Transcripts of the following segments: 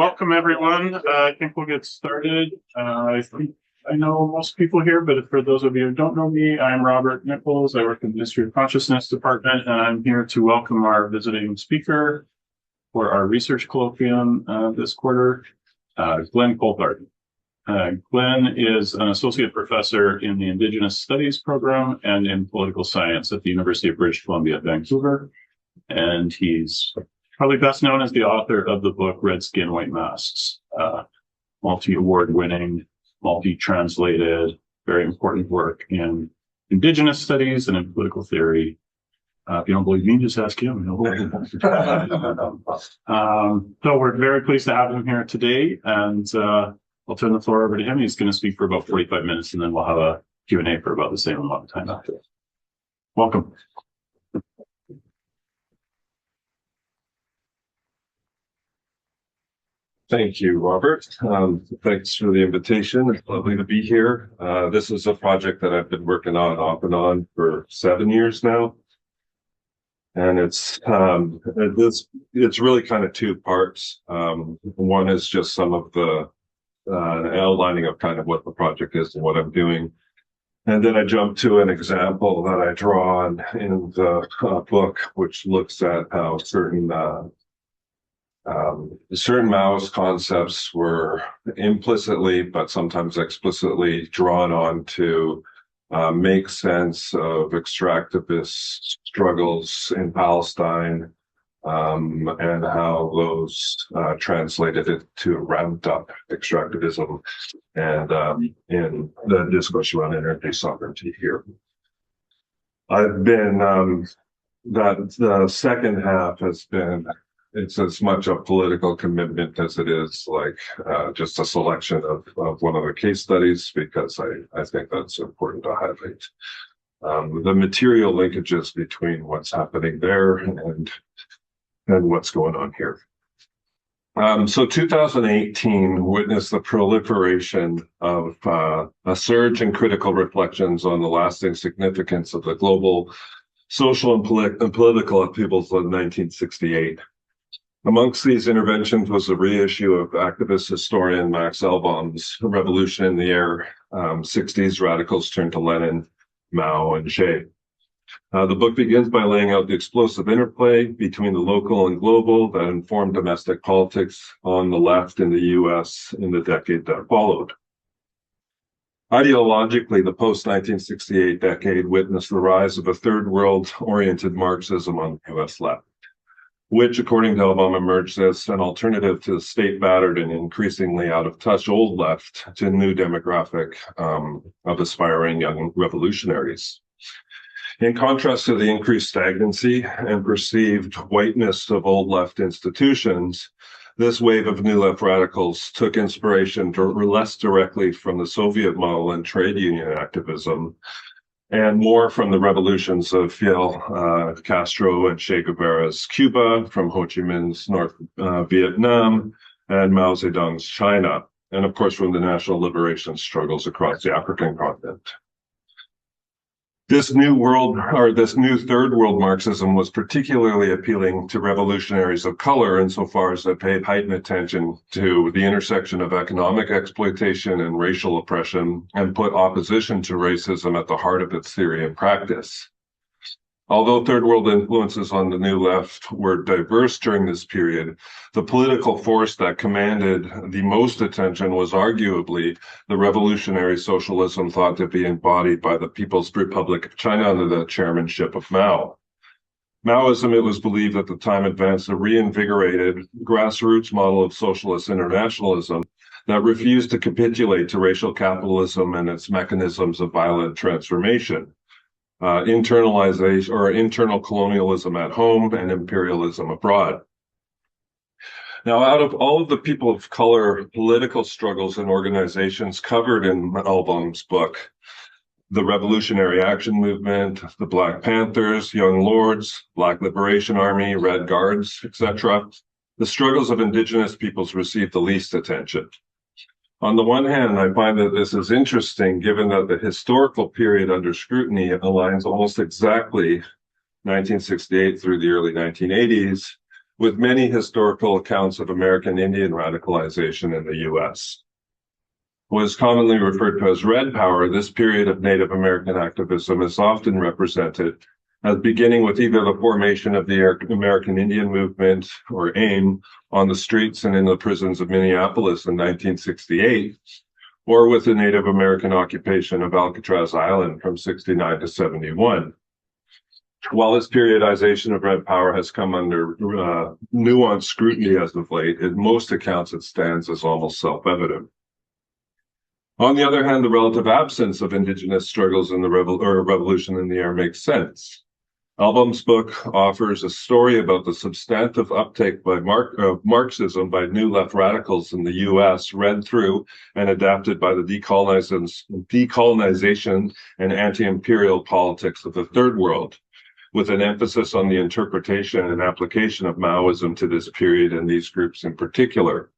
Welcome everyone. I think we'll get started. I know most people here, but for those of you who don't know me, I'm Robert Nichols. I work in the History of Consciousness Department, and I'm here to welcome our visiting speaker for our research colloquium this quarter, Glen Coulthard. Glen is an associate professor in the Indigenous Studies program and in political science at the University of British Columbia at Vancouver. And he's probably best known as the author of the book Red Skin, White Masks, multi-award winning, multi-translated, very important work in Indigenous studies and in political theory. If you don't believe me, just ask him. So we're very pleased to have him here today, and I'll turn the floor over to him. He's going to speak for about 45 minutes, and then we'll have a Q&A for about the same amount of time after. Welcome. Thank you, Robert. Thanks for the invitation. It's lovely to be here. This is a project that I've been working on off and on for 7 years now. And it's really kind of two parts. One is just some of the outlining of kind of what the project is and what I'm doing. And then I jump to an example that I draw on in the book, which looks at how certain Maoist concepts were implicitly, but sometimes explicitly drawn on to make sense of extractivist struggles in Palestine, and how those translated it to ramped up extractivism and in the discourse around energy sovereignty here. I've been, the second half has been, it's as much a political commitment as it is like just a selection of one of the case studies, because I think that's important to highlight. The material linkages between what's happening there and what's going on here. So 2018 witnessed the proliferation of a surge in critical reflections on the lasting significance of the global social and political upheavals of 1968. Amongst these interventions was a reissue of activist historian Max Albaum's Revolution in the Air, 60s Radicals Turn to Lenin, Mao, and Che. The book begins by laying out the explosive interplay between the local and global that informed domestic politics on the left in the US in the decade that followed. Ideologically, the post-1968 decade witnessed the rise of a third world-oriented Marxism on the US left, which, according to Albaum, emerged as an alternative to the state-battered and increasingly out-of-touch old left to a new demographic of aspiring young revolutionaries. In contrast to the increased stagnancy and perceived whiteness of old left institutions, this wave of new left radicals took inspiration less directly from the Soviet model and trade union activism, and more from the revolutions of Fidel Castro and Che Guevara's Cuba, from Ho Chi Minh's North Vietnam, and Mao Zedong's China, and of course from the national liberation struggles across the African continent. This new third world Marxism was particularly appealing to revolutionaries of color insofar as it paid heightened attention to the intersection of economic exploitation and racial oppression, and put opposition to racism at the heart of its theory and practice. Although third world influences on the new left were diverse during this period, the political force that commanded the most attention was arguably the revolutionary socialism thought to be embodied by the People's Republic of China under the chairmanship of Mao. Maoism, it was believed at the time, advanced a reinvigorated grassroots model of socialist internationalism that refused to capitulate to racial capitalism and its mechanisms of violent transformation. Internalization or internal colonialism at home and imperialism abroad. Now, out of all of the people of color political struggles and organizations covered in Albaum's book, the Revolutionary Action Movement, the Black Panthers, Young Lords, Black Liberation Army, Red Guards, etc., the struggles of Indigenous peoples received the least attention. On the one hand, I find that this is interesting, given that the historical period under scrutiny aligns almost exactly 1968 through the early 1980s with many historical accounts of American Indian radicalization in the U.S. What is commonly referred to as Red Power, this period of Native American activism is often represented as beginning with either the formation of the American Indian Movement, or AIM, on the streets and in the prisons of Minneapolis in 1968, or with the Native American occupation of Alcatraz Island from 69 to 71. While this periodization of Red Power has come under nuanced scrutiny as of late, in most accounts it stands as almost self-evident. On the other hand, the relative absence of Indigenous struggles in the revolution in the air makes sense. Album's book offers a story about the substantive uptake by Marxism by new left radicals in the U.S., read through and adapted by the decolonization and anti-imperial politics of the Third World, with an emphasis on the interpretation and application of Maoism to this period and these groups in particular.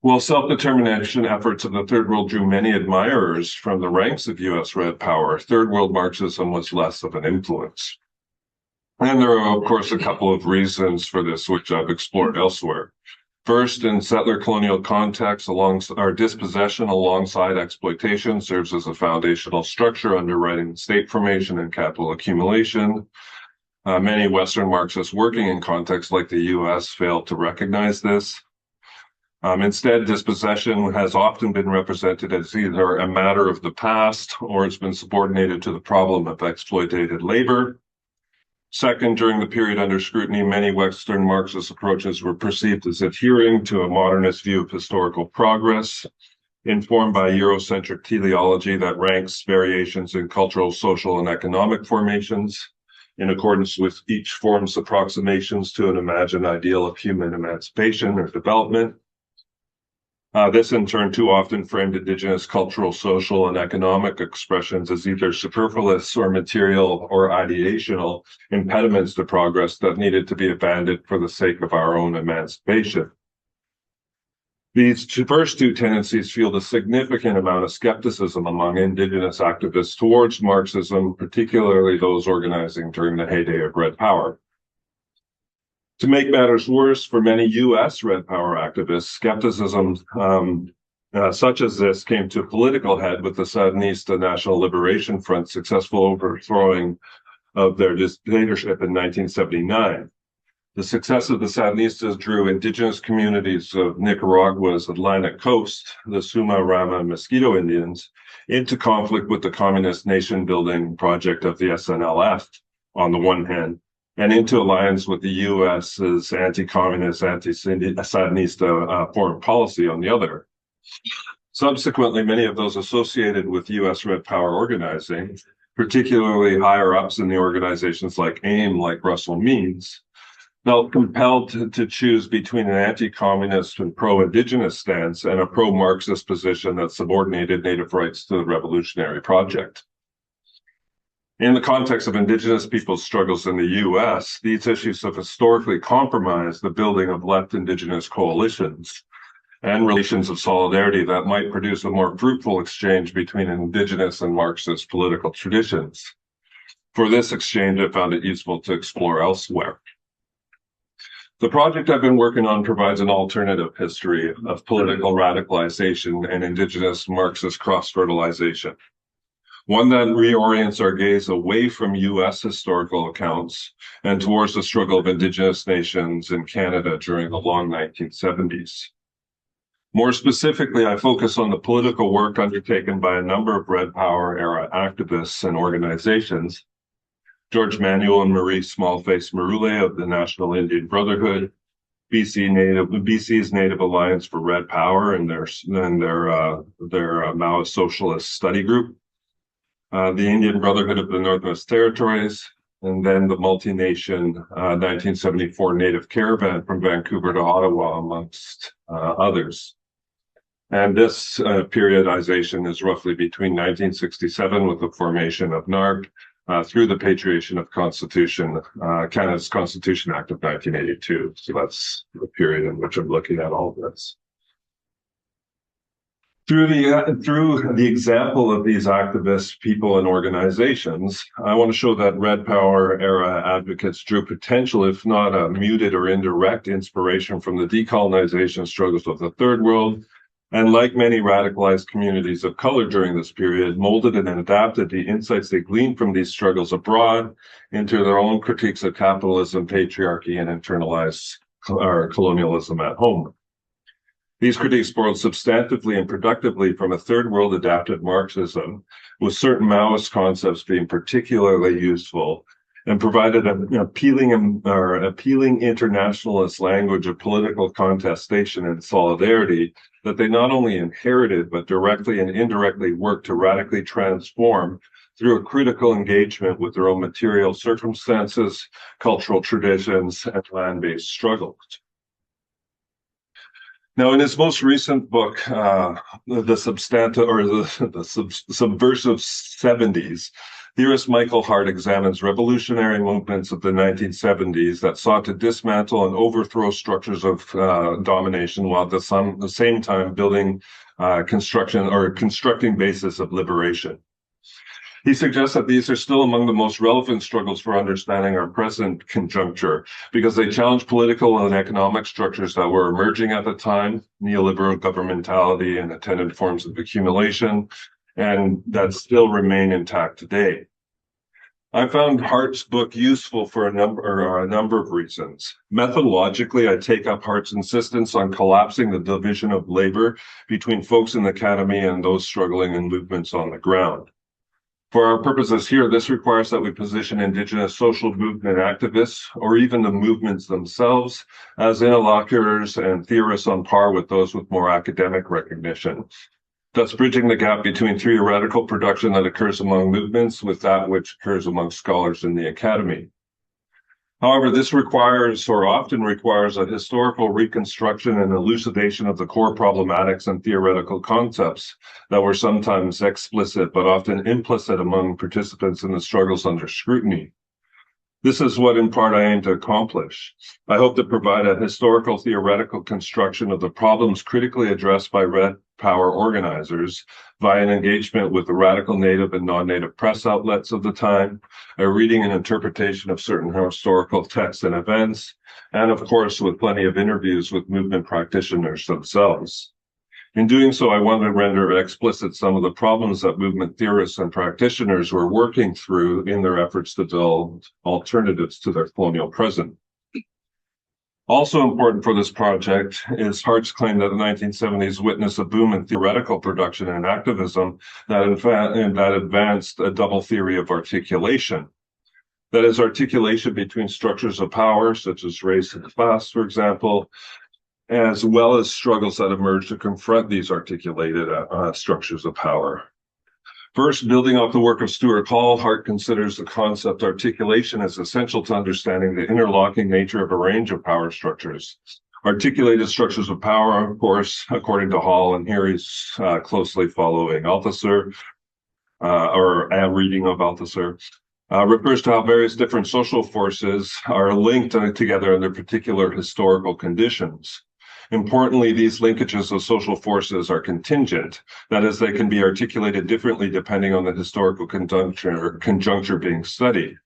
While self-determination efforts of the Third World drew many admirers from the ranks of U.S. Red Power, Third World Marxism was less of an influence. And there are, of course, a couple of reasons for this, which I've explored elsewhere. First, in settler colonial context, dispossession alongside exploitation serves as a foundational structure underwriting state formation and capital accumulation. Many Western Marxists working in contexts like the U.S. failed to recognize this. Instead, dispossession has often been represented as either a matter of the past or it's been subordinated to the problem of exploited labor. Second, during the period under scrutiny, many Western Marxist approaches were perceived as adhering to a modernist view of historical progress, informed by Eurocentric teleology that ranks variations in cultural, social, and economic formations in accordance with each form's approximations to an imagined ideal of human emancipation or development. This, in turn, too often framed Indigenous cultural, social, and economic expressions as either superfluous or material or ideational impediments to progress that needed to be abandoned for the sake of our own emancipation. These first two tendencies fueled a significant amount of skepticism among Indigenous activists towards Marxism, particularly those organizing during the heyday of Red Power. To make matters worse, for many U.S. Red Power activists, skepticism such as this came to a political head with the Sandinista National Liberation Front's successful overthrowing of their dictatorship in 1979. The success of the Sandinistas drew Indigenous communities of Nicaragua's Atlantic coast, the Suma-Rama Mosquito Indians, into conflict with the communist nation-building project of the SNLF on the one hand, and into alliance with the U.S.'s anti-communist, anti-Sandinista foreign policy on the other. Subsequently, many of those associated with U.S. Red Power organizing, particularly higher-ups in the organizations like AIM, like Russell Means, felt compelled to choose between an anti-communist and pro-Indigenous stance and a pro-Marxist position that subordinated Native rights to the revolutionary project. In the context of Indigenous peoples' struggles in the U.S., these issues have historically compromised the building of left Indigenous coalitions and relations of solidarity that might produce a more fruitful exchange between Indigenous and Marxist political traditions. For this exchange, I found it useful to explore elsewhere. The project I've been working on provides an alternative history of political radicalization and Indigenous Marxist cross-fertilization, one that reorients our gaze away from U.S. historical accounts and towards the struggle of Indigenous nations in Canada during the long 1970s. More specifically, I focus on the political work undertaken by a number of Red Power era activists and organizations: George Manuel and Marie Smallface Marule of the National Indian Brotherhood, BC's Native Alliance for Red Power and their Maoist Socialist Study Group, the Indian Brotherhood of the Northwest Territories, and then the multi-nation 1974 Native Caravan from Vancouver to Ottawa, amongst others. And this periodization is roughly between 1967 with the formation of NARP through the patriation of Constitution, Canada's Constitution Act of 1982. So that's the period in which I'm looking at all of this. Through the example of these activists, people, and organizations, I want to show that Red Power era advocates drew potential, if not a muted or indirect inspiration from the decolonization struggles of the Third World, and like many radicalized communities of color during this period, molded and adapted the insights they gleaned from these struggles abroad into their own critiques of capitalism, patriarchy, and internalized colonialism at home. These critiques borrowed substantively and productively from a Third World-adapted Marxism, with certain Maoist concepts being particularly useful, and provided an appealing internationalist language of political contestation and solidarity that they not only inherited, but directly and indirectly worked to radically transform through a critical engagement with their own material circumstances, cultural traditions, and land-based struggles. Now, in his most recent book, The Subversive 70s, theorist Michael Hart examines revolutionary movements of the 1970s that sought to dismantle and overthrow structures of domination while at the same time building constructing basis of liberation. He suggests that these are still among the most relevant struggles for understanding our present conjuncture because they challenge political and economic structures that were emerging at the time, neoliberal governmentality and attendant forms of accumulation, and that still remain intact today. I found Hart's book useful for a number of reasons. Methodologically, I take up Hart's insistence on collapsing the division of labor between folks in the academy and those struggling in movements on the ground. For our purposes here, this requires that we position Indigenous social movement activists, or even the movements themselves, as interlocutors and theorists on par with those with more academic recognition, thus bridging the gap between theoretical production that occurs among movements with that which occurs among scholars in the academy. However, this often requires a historical reconstruction and elucidation of the core problematics and theoretical concepts that were sometimes explicit but often implicit among participants in the struggles under scrutiny. This is what in part I aim to accomplish. I hope to provide a historical theoretical construction of the problems critically addressed by Red Power organizers via an engagement with the radical native and non-native press outlets of the time, a reading and interpretation of certain historical texts and events, and of course with plenty of interviews with movement practitioners themselves. In doing so, I want to render explicit some of the problems that movement theorists and practitioners were working through in their efforts to build alternatives to their colonial present. Also important for this project is Hart's claim that the 1970s witnessed a boom in theoretical production and activism that advanced a double theory of articulation. That is, articulation between structures of power, such as race and class, for example, as well as struggles that emerge to confront these articulated structures of power. First, building off the work of Stuart Hall, Hart considers the concept articulation as essential to understanding the interlocking nature of a range of power structures. Articulated structures of power, of course, according to Hall, and here he's closely following Althusser, or a reading of Althusser, refers to how various different social forces are linked together under particular historical conditions. Importantly, these linkages of social forces are contingent. That is, they can be articulated differently depending on the historical conjuncture being studied.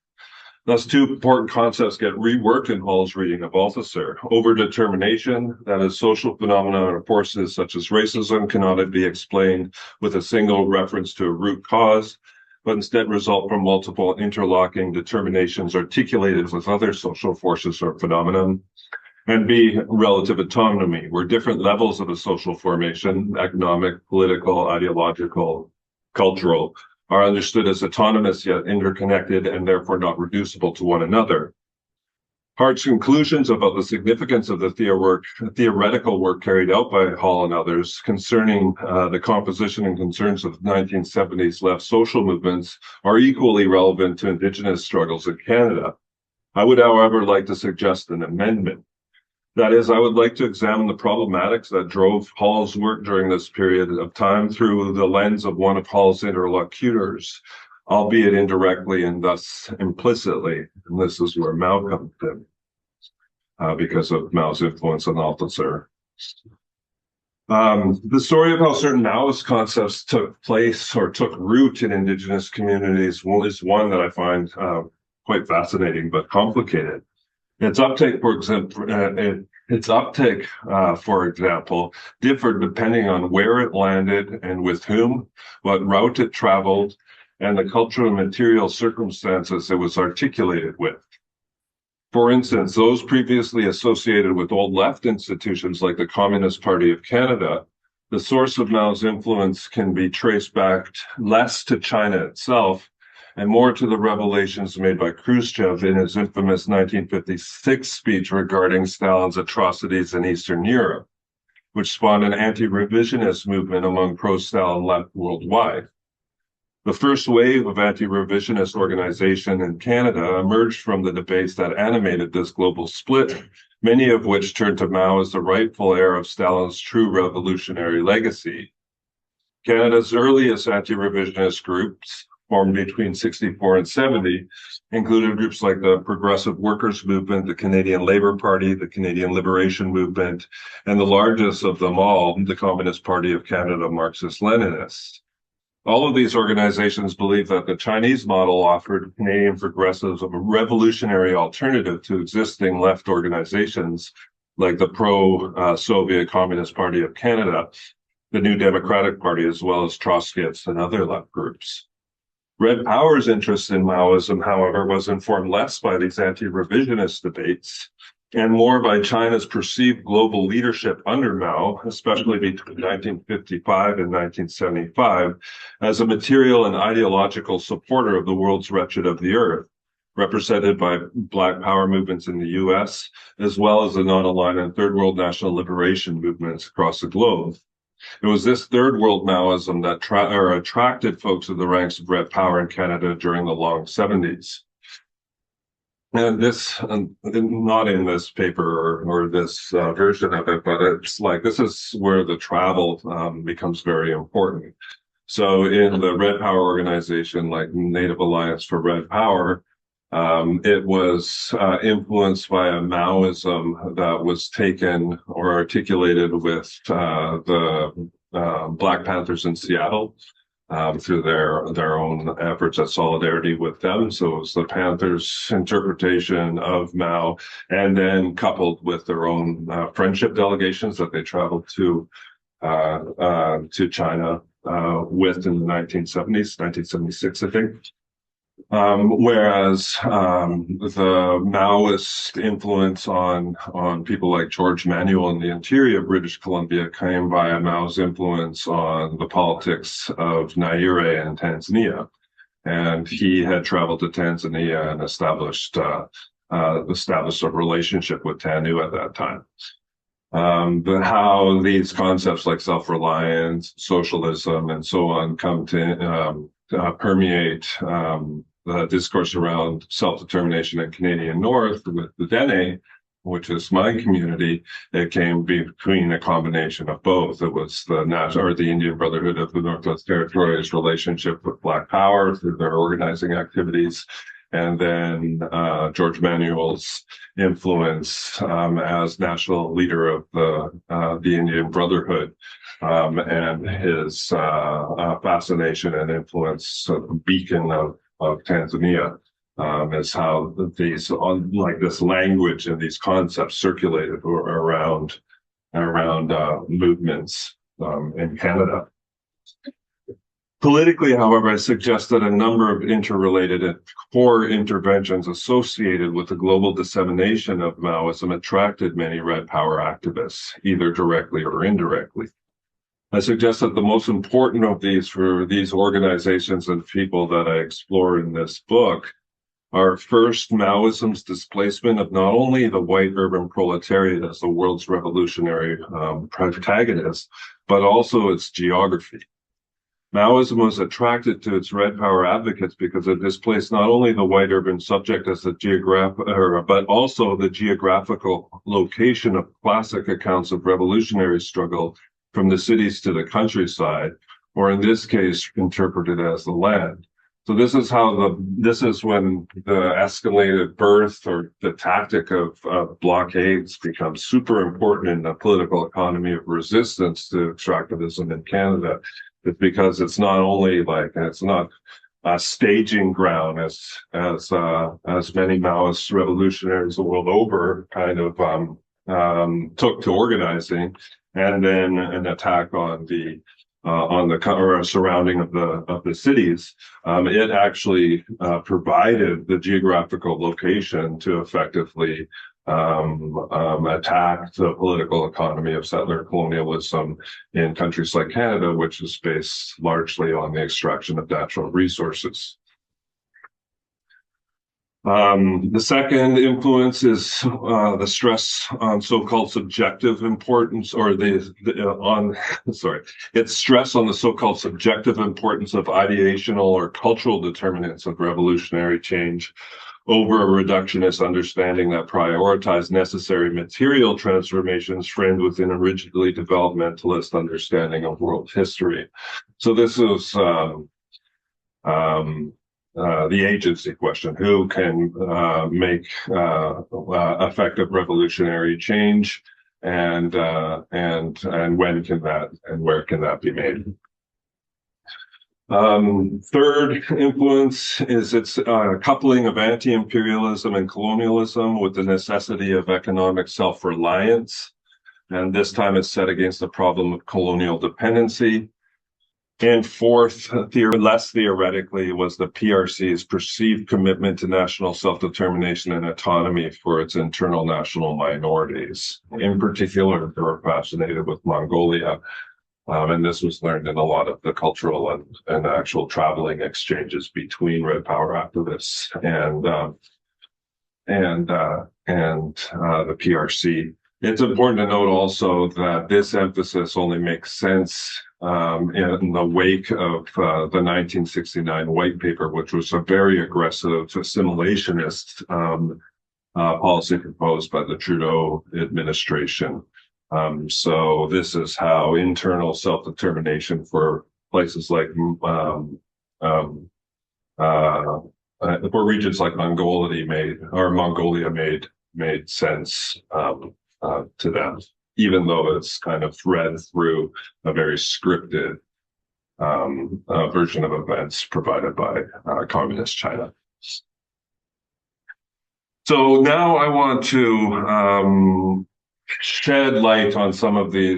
Thus, two important concepts get reworked in Hall's reading of Althusser. Overdetermination, that is, social phenomena or forces such as racism cannot be explained with a single reference to a root cause, but instead result from multiple interlocking determinations articulated with other social forces or phenomenon. And B, relative autonomy, where different levels of a social formation, economic, political, ideological, cultural, are understood as autonomous yet interconnected and therefore not reducible to one another. Hart's conclusions about the significance of the theoretical work carried out by Hall and others concerning the composition and concerns of 1970s left social movements are equally relevant to Indigenous struggles in Canada. I would, however, like to suggest an amendment. That is, I would like to examine the problematics that drove Hall's work during this period of time through the lens of one of Hall's interlocutors, albeit indirectly and thus implicitly. And this is where Mao comes in, because of Mao's influence on Althusser. The story of how certain Maoist concepts took place or took root in Indigenous communities is one that I find quite fascinating but complicated. Its uptake, for example, differed depending on where it landed and with whom, what route it traveled, and the cultural and material circumstances it was articulated with. For instance, those previously associated with old left institutions like the Communist Party of Canada, the source of Mao's influence can be traced back less to China itself and more to the revelations made by Khrushchev in his infamous 1956 speech regarding Stalin's atrocities in Eastern Europe, which spawned an anti-revisionist movement among pro-Stalin left worldwide. The first wave of anti-revisionist organization in Canada emerged from the debates that animated this global split, many of which turned to Mao as the rightful heir of Stalin's true revolutionary legacy. Canada's earliest anti-revisionist groups, formed between 64 and 70, included groups like the Progressive Workers' Movement, the Canadian Labour Party, the Canadian Liberation Movement, and the largest of them all, the Communist Party of Canada Marxist-Leninists. All of these organizations believe that the Chinese model offered Canadian progressives a revolutionary alternative to existing left organizations like the pro-Soviet Communist Party of Canada, the New Democratic Party, as well as Trotskyists and other left groups. Red Power's interest in Maoism, however, was informed less by these anti-revisionist debates and more by China's perceived global leadership under Mao, especially between 1955 and 1975, as a material and ideological supporter of the world's wretched of the earth, represented by Black Power movements in the US, as well as the non-aligned and Third World national liberation movements across the globe. It was this Third World Maoism that attracted folks to the ranks of Red Power in Canada during the long 70s. And this, not in this paper or this version of it, but it's like, this is where the travel becomes very important. So in the Red Power organization, like Native Alliance for Red Power, it was influenced by a Maoism that was taken or articulated with the Black Panthers in Seattle. Through their own efforts at solidarity with them. So it was the Panthers' interpretation of Mao, and then coupled with their own friendship delegations that they traveled to China with in the 1970s, 1976, I think. Whereas the Maoist influence on people like George Manuel in the interior of British Columbia came via Mao's influence on the politics of Nauru and Tanzania. And he had traveled to Tanzania and established a relationship with TANU at that time. But how these concepts like self-reliance, socialism, and so on come to permeate the discourse around self-determination in Canadian North with the Dene, which is my community. It came between a combination of both. It was the Indian Brotherhood of the Northwest Territories' relationship with Black Power through their organizing activities, and then George Manuel's influence as national leader of the Indian Brotherhood, and his fascination and influence, beacon of Tanzania, is how these, like this language and these concepts circulated around movements in Canada. Politically, however, I suggest that a number of interrelated and core interventions associated with the global dissemination of Maoism attracted many Red Power activists, either directly or indirectly. I suggest that the most important of these for these organizations and people that I explore in this book are first Maoism's displacement of not only the white urban proletariat as the world's revolutionary protagonist, but also its geography. Maoism was attracted to its Red Power advocates because it displaced not only the white urban subject as but also the geographical location of classic accounts of revolutionary struggle from the cities to the countryside, or in this case, interpreted as the land. So this is when the escalated birth or the tactic of blockades becomes super important in the political economy of resistance to extractivism in Canada. It's because it's not only it's not a staging ground as many Maoist revolutionaries the world over kind of took to organizing, and then an attack on the surrounding of the cities. It actually provided the geographical location to effectively attack the political economy of settler colonialism in countries like Canada, which is based largely on the extraction of natural resources. The second influence is the stress on so-called subjective importance, or it's stress on the so-called subjective importance of ideational or cultural determinants of revolutionary change over a reductionist understanding that prioritized necessary material transformations framed within a rigidly developmentalist understanding of world history. So this is the agency question: who can make effective revolutionary change, and when can that and where can that be made? Third influence is its coupling of anti-imperialism and colonialism with the necessity of economic self-reliance, and this time it's set against the problem of colonial dependency. And fourth, less theoretically, was the PRC's perceived commitment to national self-determination and autonomy for its internal national minorities. In particular, they were fascinated with Mongolia, and this was learned in a lot of the cultural and actual traveling exchanges between Red Power activists and the PRC. It's important to note also that this emphasis only makes sense in the wake of the 1969 white paper, which was a very aggressive assimilationist policy proposed by the Trudeau administration. So this is how internal self-determination for places like for regions like Mongolia made sense to them, even though it's kind of thread through a very scripted version of events provided by communist China. So now I want to shed light on some of the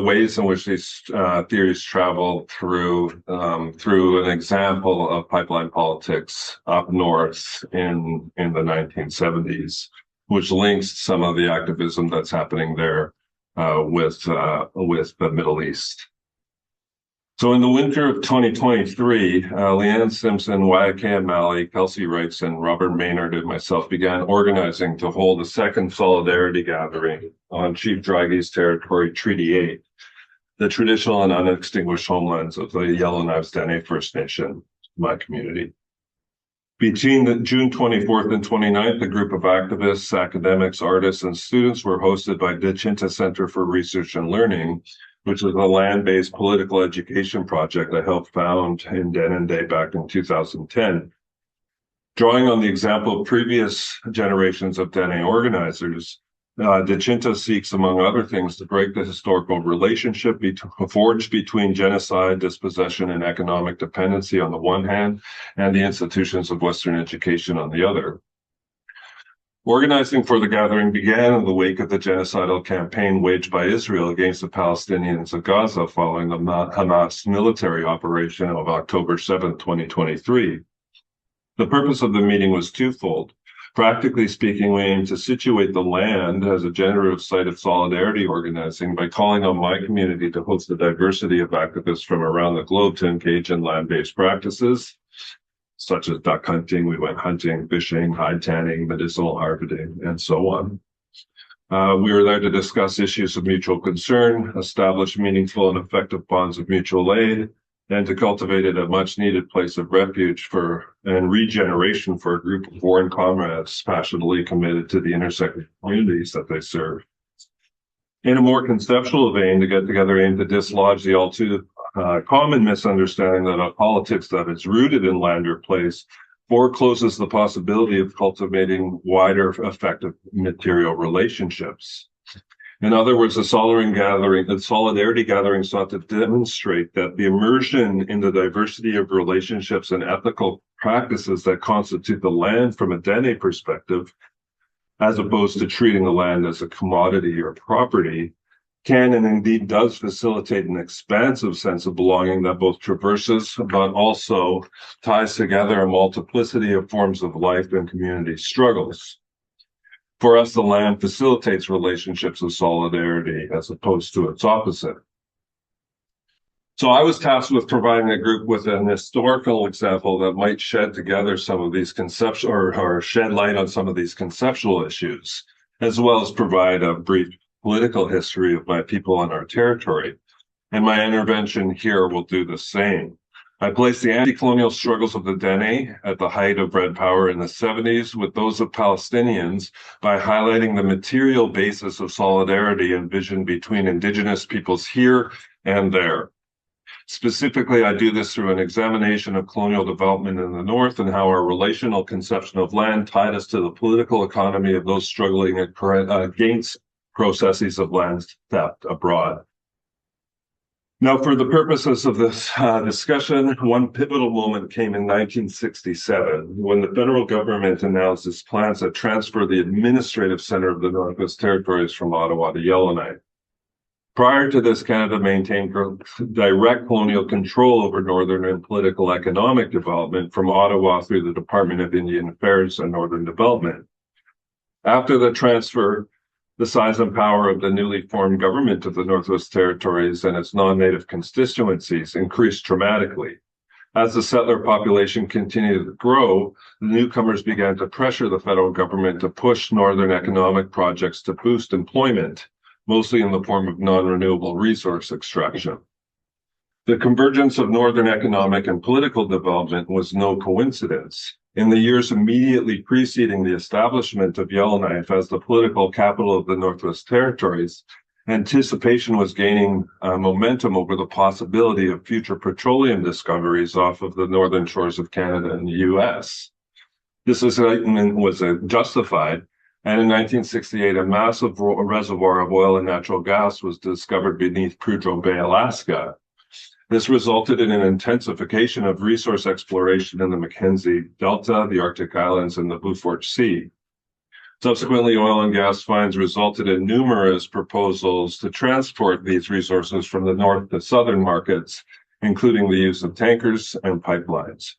ways in which these theories travel through an example of pipeline politics up north in the 1970s, which links some of the activism that's happening there with the Middle East. So in the winter of 2023, Leanne Simpson, Wayakea Malley, Kelsey Wrights, and Robert Maynard and myself began organizing to hold a second solidarity gathering on Chief Dragi's territory, Treaty 8, the traditional and unextinguished homelands of the Yellowknives Dene First Nation, my community. Between June 24th and 29th, a group of activists, academics, artists, and students were hosted by Dechinta Center for Research and Learning, which was a land-based political education project I helped found in Denendeh back in 2010. Drawing on the example of previous generations of Dene organizers, Dechinta seeks, among other things, to break the historical relationship forged between genocide, dispossession, and economic dependency on the one hand, and the institutions of Western education on the other. Organizing for the gathering began in the wake of the genocidal campaign waged by Israel against the Palestinians of Gaza following the Hamas military operation of October 7, 2023. The purpose of the meeting was twofold. Practically speaking, we aim to situate the land as a generative site of solidarity organizing by calling on my community to host a diversity of activists from around the globe to engage in land-based practices, such as duck hunting. We went hunting, fishing, hide tanning, medicinal harvesting, and so on. We were there to discuss issues of mutual concern, establish meaningful and effective bonds of mutual aid, and to cultivate a much-needed place of refuge and regeneration for a group of foreign comrades passionately committed to the intersecting communities that they serve. In a more conceptual vein, the get-together aimed to dislodge the all too common misunderstanding that a politics that is rooted in land or place forecloses the possibility of cultivating wider effective material relationships. In other words, the solidarity gathering sought to demonstrate that the immersion in the diversity of relationships and ethical practices that constitute the land from a Dene perspective, as opposed to treating the land as a commodity or property, can and indeed does facilitate an expansive sense of belonging that both traverses but also ties together a multiplicity of forms of life and community struggles. For us, the land facilitates relationships of solidarity as opposed to its opposite. So I was tasked with providing a group with an historical example that might shed together some of these conceptual or shed light on some of these conceptual issues, as well as provide a brief political history of my people and our territory. And my intervention here will do the same. I placed the anti-colonial struggles of the Dene at the height of Red Power in the 70s with those of Palestinians by highlighting the material basis of solidarity envisioned between Indigenous peoples here and there. Specifically, I do this through an examination of colonial development in the North and how our relational conception of land tied us to the political economy of those struggling against processes of land theft abroad. Now, for the purposes of this discussion, one pivotal moment came in 1967 when the federal government announced its plans to transfer the administrative center of the Northwest Territories from Ottawa to Yellowknife. Prior to this, Canada maintained direct colonial control over northern and political economic development from Ottawa through the Department of Indian Affairs and Northern Development. After the transfer, the size and power of the newly formed government of the Northwest Territories and its non-native constituencies increased dramatically. As the settler population continued to grow, the newcomers began to pressure the federal government to push northern economic projects to boost employment, mostly in the form of non-renewable resource extraction. The convergence of northern economic and political development was no coincidence. In the years immediately preceding the establishment of Yellowknife as the political capital of the Northwest Territories, anticipation was gaining momentum over the possibility of future petroleum discoveries off of the northern shores of Canada and the U.S. This excitement was justified, and in 1968, a massive reservoir of oil and natural gas was discovered beneath Prudhoe Bay, Alaska. This resulted in an intensification of resource exploration in the Mackenzie Delta, the Arctic Islands, and the Beaufort Sea. Subsequently, oil and gas finds resulted in numerous proposals to transport these resources from the north to southern markets, including the use of tankers and pipelines.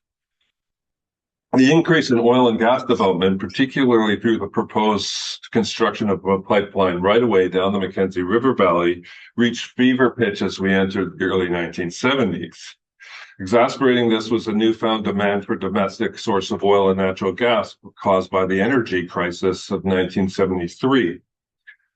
The increase in oil and gas development, particularly through the proposed construction of a pipeline right away down the Mackenzie River Valley, reached fever pitch as we entered the early 1970s. Exasperating this was a newfound demand for domestic source of oil and natural gas caused by the energy crisis of 1973.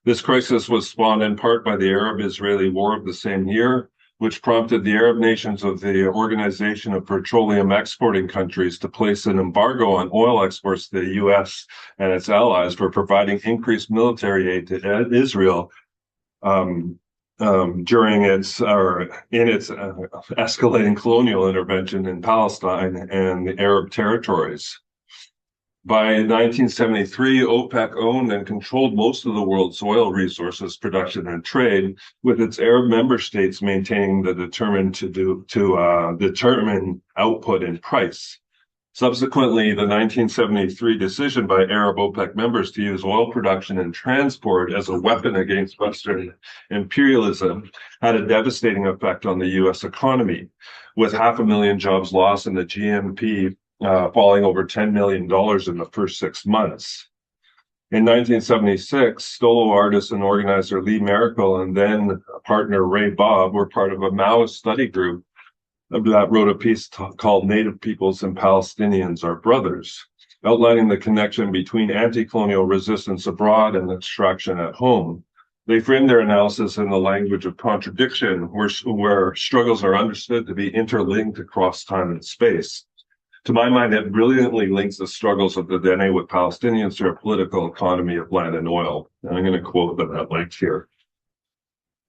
This crisis was spawned in part by the Arab-Israeli War of the same year, which prompted the Arab nations of the Organization of Petroleum Exporting Countries to place an embargo on oil exports to the U.S. and its allies for providing increased military aid to Israel during its escalating colonial intervention in Palestine and the Arab territories. By 1973, OPEC owned and controlled most of the world's oil resources, production, and trade, with its Arab member states maintaining the determine output and price. Subsequently, the 1973 decision by Arab OPEC members to use oil production and transport as a weapon against Western imperialism had a devastating effect on the U.S. economy, with 500,000 jobs lost and the GNP falling over $10 million in the first 6 months. In 1976, solo artist and organizer Lee Miracle and then partner Ray Bob were part of a Maoist study group that wrote a piece called Native Peoples and Palestinians Are Brothers, outlining the connection between anti-colonial resistance abroad and extraction at home. They framed their analysis in the language of contradiction, where struggles are understood to be interlinked across time and space. To my mind, it brilliantly links the struggles of the Dene with Palestinians to a political economy of land and oil. And I'm going to quote them at length here.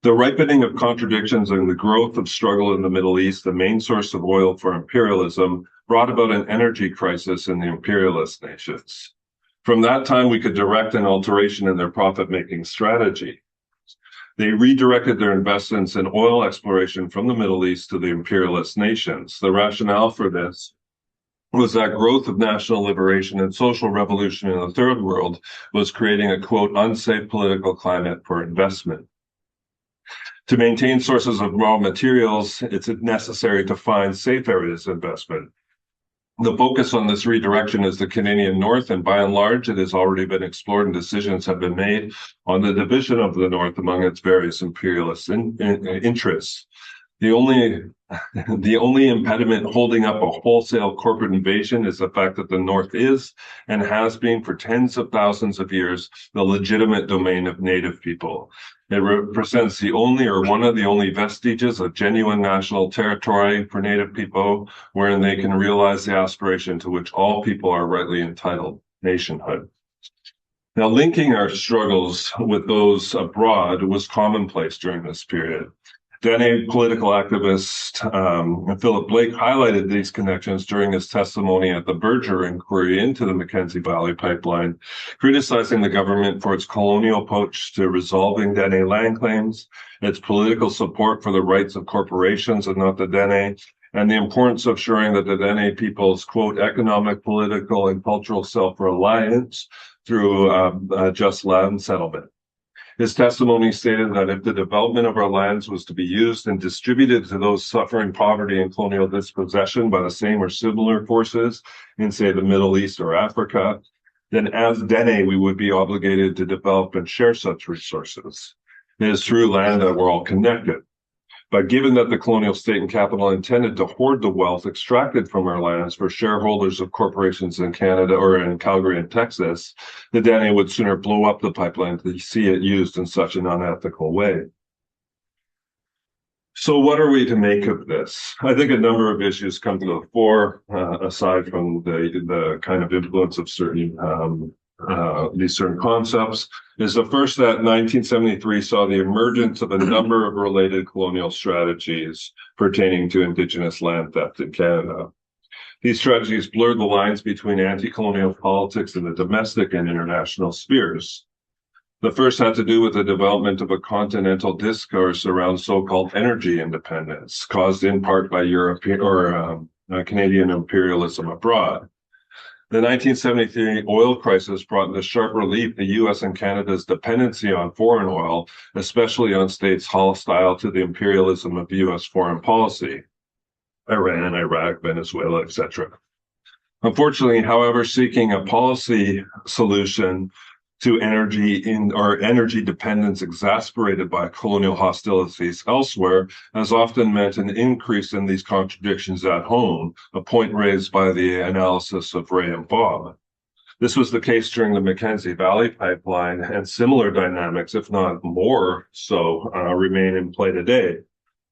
The ripening of contradictions and the growth of struggle in the Middle East, the main source of oil for imperialism, brought about an energy crisis in the imperialist nations. From that time, we could direct an alteration in their profit-making strategy. They redirected their investments in oil exploration from the Middle East to the imperialist nations. The rationale for this was that growth of national liberation and social revolution in the Third World was creating a, quote, unsafe political climate for investment. To maintain sources of raw materials, it's necessary to find safe areas of investment. The focus on this redirection is the Canadian North, and by and large, it has already been explored and decisions have been made on the division of the North among its various imperialist interests. The only impediment holding up a wholesale corporate invasion is the fact that the North is and has been for tens of thousands of years the legitimate domain of Native people. It represents the only or one of the only vestiges of genuine national territory for Native people, wherein they can realize the aspiration to which all people are rightly entitled, nationhood. Now, linking our struggles with those abroad was commonplace during this period. Dene political activist Philip Blake highlighted these connections during his testimony at the Berger inquiry into the Mackenzie Valley pipeline, criticizing the government for its colonial approach to resolving Dene land claims, its political support for the rights of corporations and not the Dene, and the importance of ensuring that the Dene people's, quote, economic, political, and cultural self-reliance through just land settlement. His testimony stated that if the development of our lands was to be used and distributed to those suffering poverty and colonial dispossession by the same or similar forces in, say, the Middle East or Africa, then as Dene, we would be obligated to develop and share such resources. It is through land that we're all connected. But given that the colonial state and capital intended to hoard the wealth extracted from our lands for shareholders of corporations in Canada or in Calgary and Texas, the Dene would sooner blow up the pipeline to see it used in such an unethical way. So what are we to make of this? I think a number of issues come to the fore, aside from the kind of influence of these certain concepts, is the first that 1973 saw the emergence of a number of related colonial strategies pertaining to Indigenous land theft in Canada. These strategies blurred the lines between anti-colonial politics in the domestic and international spheres. The first had to do with the development of a continental discourse around so-called energy independence, caused in part by European or Canadian imperialism abroad. The 1973 oil crisis brought into sharp relief the U.S. and Canada's dependency on foreign oil, especially on states hostile to the imperialism of U.S. foreign policy, Iran, Iraq, Venezuela, etc. Unfortunately, however, seeking a policy solution to energy dependence exacerbated by colonial hostilities elsewhere has often meant an increase in these contradictions at home, a point raised by the analysis of Ray and Bob. This was the case during the Mackenzie Valley pipeline, and similar dynamics, if not more so, remain in play today.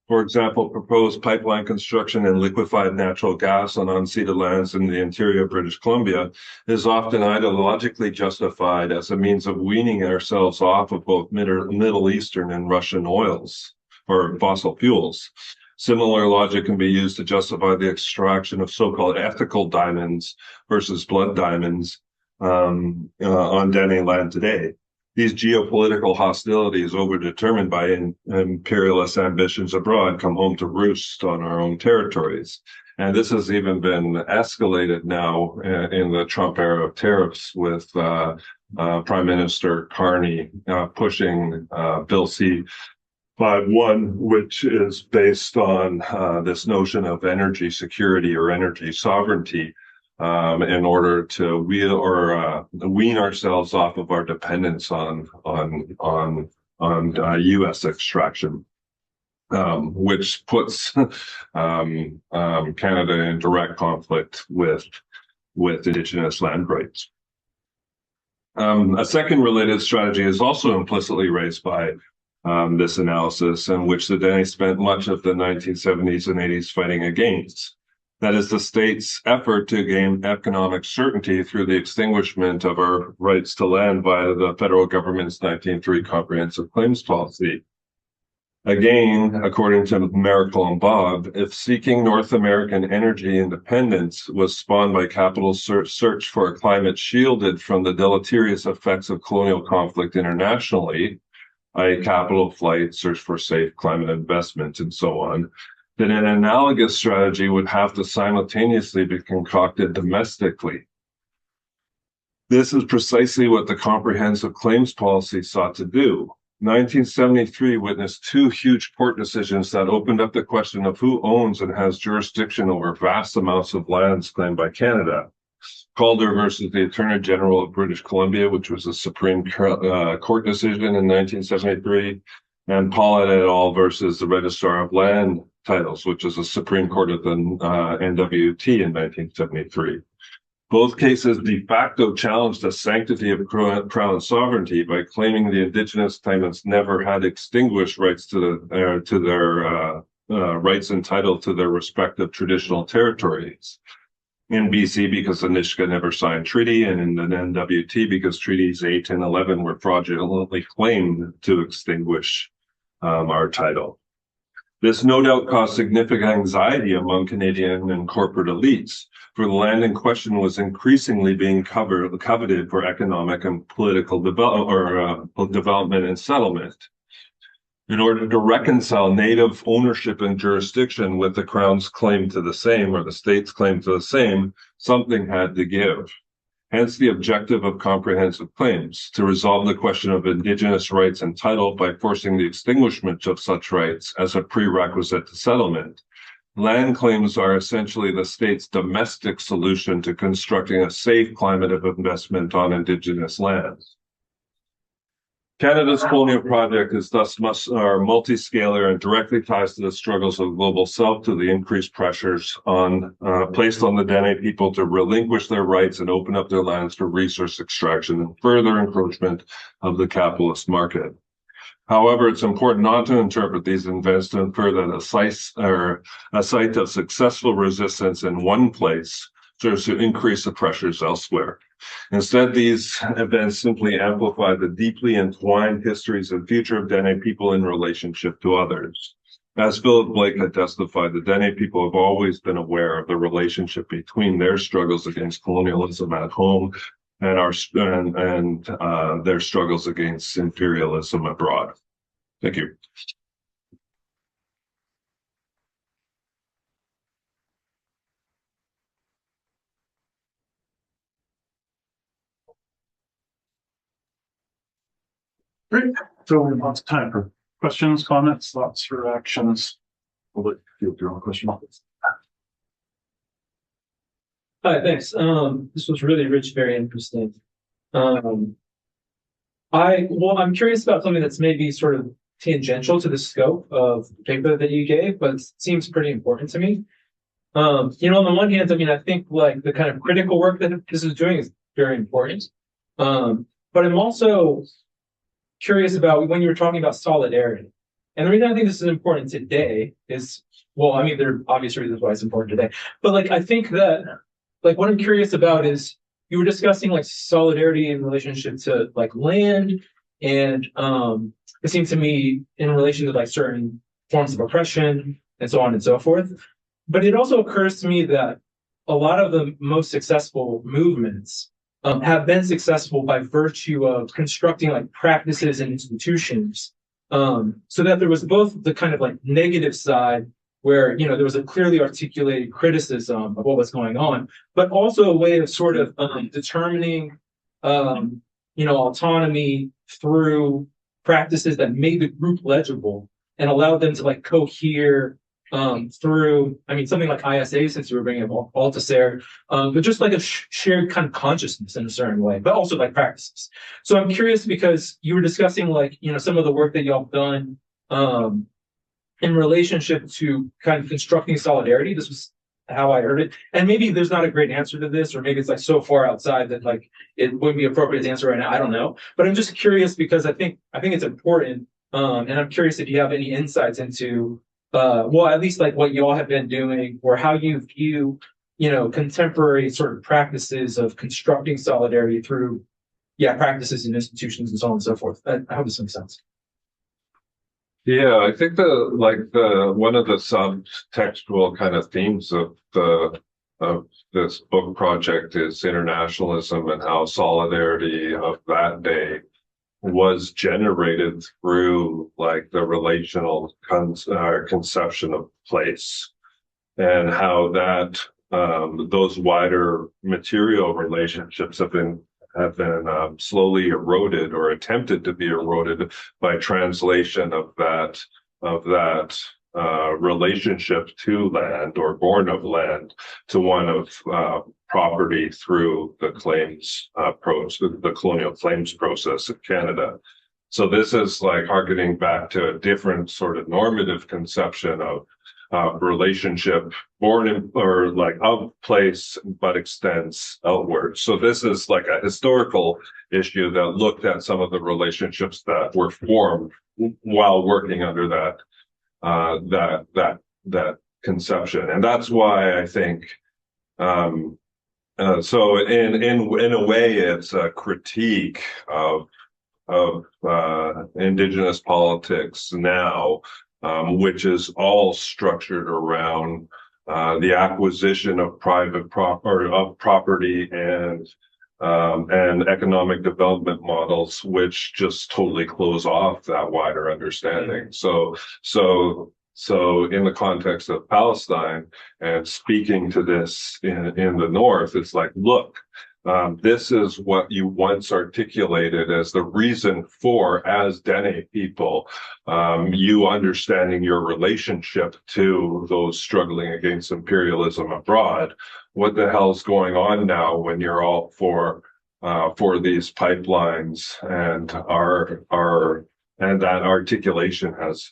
For example, proposed pipeline construction and liquefied natural gas on unceded lands in the interior of British Columbia is often ideologically justified as a means of weaning ourselves off of both Middle Eastern and Russian oils or fossil fuels. Similar logic can be used to justify the extraction of so-called ethical diamonds versus blood diamonds on Dene land today. These geopolitical hostilities, overdetermined by imperialist ambitions abroad, come home to roost on our own territories. And this has even been escalated now in the Trump era of tariffs with Prime Minister Carney pushing Bill C-51, which is based on this notion of energy security or energy sovereignty, in order to wean ourselves off of our dependence on U.S. extraction, which puts Canada in direct conflict with Indigenous land rights. A second related strategy is also implicitly raised by this analysis, in which the Dene spent much of the 1970s and 80s fighting against. That is the state's effort to gain economic certainty through the extinguishment of our rights to land via the federal government's 1903 comprehensive claims policy. Again, according to Miracle and Bob, if seeking North American energy independence was spawned by capital's search for a climate shielded from the deleterious effects of colonial conflict internationally, i.e. capital flight, search for safe climate investment, and so on, then an analogous strategy would have to simultaneously be concocted domestically. This is precisely what the comprehensive claims policy sought to do. 1973 witnessed two huge court decisions that opened up the question of who owns and has jurisdiction over vast amounts of lands claimed by Canada. Calder versus the Attorney General of British Columbia, which was a Supreme Court decision in 1973, and Paulett et al. Versus the Registrar of Land Titles, which was a Supreme Court of the NWT in 1973. Both cases de facto challenged the sanctity of Crown sovereignty by claiming the Indigenous claimants never had extinguished rights to their rights entitled to their respective traditional territories. In BC, because the Nisga'a never signed treaty, and in the NWT, because treaties 8 and 11 were fraudulently claimed to extinguish our title. This no doubt caused significant anxiety among Canadian and corporate elites, for the land in question was increasingly being coveted for economic and political development and settlement. In order to reconcile native ownership and jurisdiction with the Crown's claim to the same, or the state's claim to the same, something had to give. Hence the objective of comprehensive claims, to resolve the question of Indigenous rights and title by forcing the extinguishment of such rights as a prerequisite to settlement. Land claims are essentially the state's domestic solution to constructing a safe climate of investment on Indigenous lands. Canada's colonial project is thus multi-scalar and directly ties to the struggles of the global south, to the increased pressures placed on the Dene people to relinquish their rights and open up their lands for resource extraction and further encroachment of the capitalist market. However, it's important not to interpret these events to infer that a site of successful resistance in one place serves to increase the pressures elsewhere. Instead, these events simply amplify the deeply entwined histories and future of Dene people in relationship to others. As Philip Blake had testified, the Dene people have always been aware of the relationship between their struggles against colonialism at home and their struggles against imperialism abroad. Thank you. Great. So we have lots of time for questions, comments, thoughts, for reactions. We'll let you do your own question. Hi, thanks. This was really rich, very interesting. I'm curious about something that's maybe sort of tangential to the scope of the paper that you gave, but seems pretty important to me. On the one hand, I think like the kind of critical work that this is doing is very important. But I'm also curious about when you were talking about solidarity. And the reason I think this is important today is, there are obvious reasons why it's important today. But I think that what I'm curious about is you were discussing solidarity in relationship to land, and it seemed to me in relation to certain forms of oppression and so on and so forth. But it also occurs to me that a lot of the most successful movements have been successful by virtue of constructing practices and institutions, so that there was both the kind of negative side where there was a clearly articulated criticism of what was going on, but also a way of sort of determining autonomy through practices that made the group legible and allowed them to cohere through, something like ISA, since you were bringing up Althusser, but just a shared kind of consciousness in a certain way, but also practices. So I'm curious because you were discussing some of the work that y'all have done in relationship to kind of constructing solidarity. This was how I heard it. And maybe there's not a great answer to this, or maybe it's so far outside that it wouldn't be appropriate to answer right now. I don't know. But I'm just curious because I think it's important. And I'm curious if you have any insights into at least what you all have been doing, or how you view, contemporary sort of practices of constructing solidarity through, practices and institutions and so on and so forth. I hope this makes sense. Yeah, I think the one of the subtextual kind of themes of this book project is internationalism and how solidarity of that day was generated through like the relational conception of place, and how that those wider material relationships have been slowly eroded or attempted to be eroded by translation of that relationship to land, or born of land, to one of property through the the colonial claims process of Canada. So this is like harkening back to a different sort of normative conception of relationship born in, or like of place, but extends outward. So this is like a historical issue that looked at some of the relationships that were formed while working under that conception. And that's why I think so in a way it's a critique of Indigenous politics now, which is all structured around the acquisition of property and economic development models, which just totally close off that wider understanding. So in the context of Palestine and speaking to this in the North, it's like, look, this is what you once articulated as the reason for, as Dene people, you understanding your relationship to those struggling against imperialism abroad. What the hell's going on now when you're all for these pipelines, and that articulation has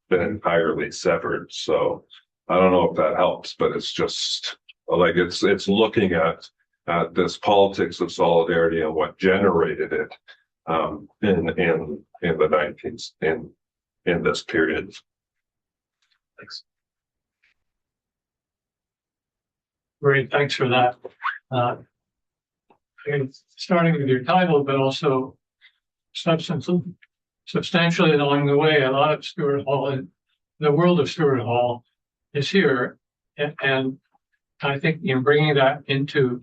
been entirely severed. So I don't know if that helps, but it's just like it's looking at this politics of solidarity and what generated it in the 19th in this period. Thanks. Great, thanks for that. Starting with your title, but also substantially along the way, a lot of Stuart Hall and the world of Stuart Hall is here, and I think bringing that into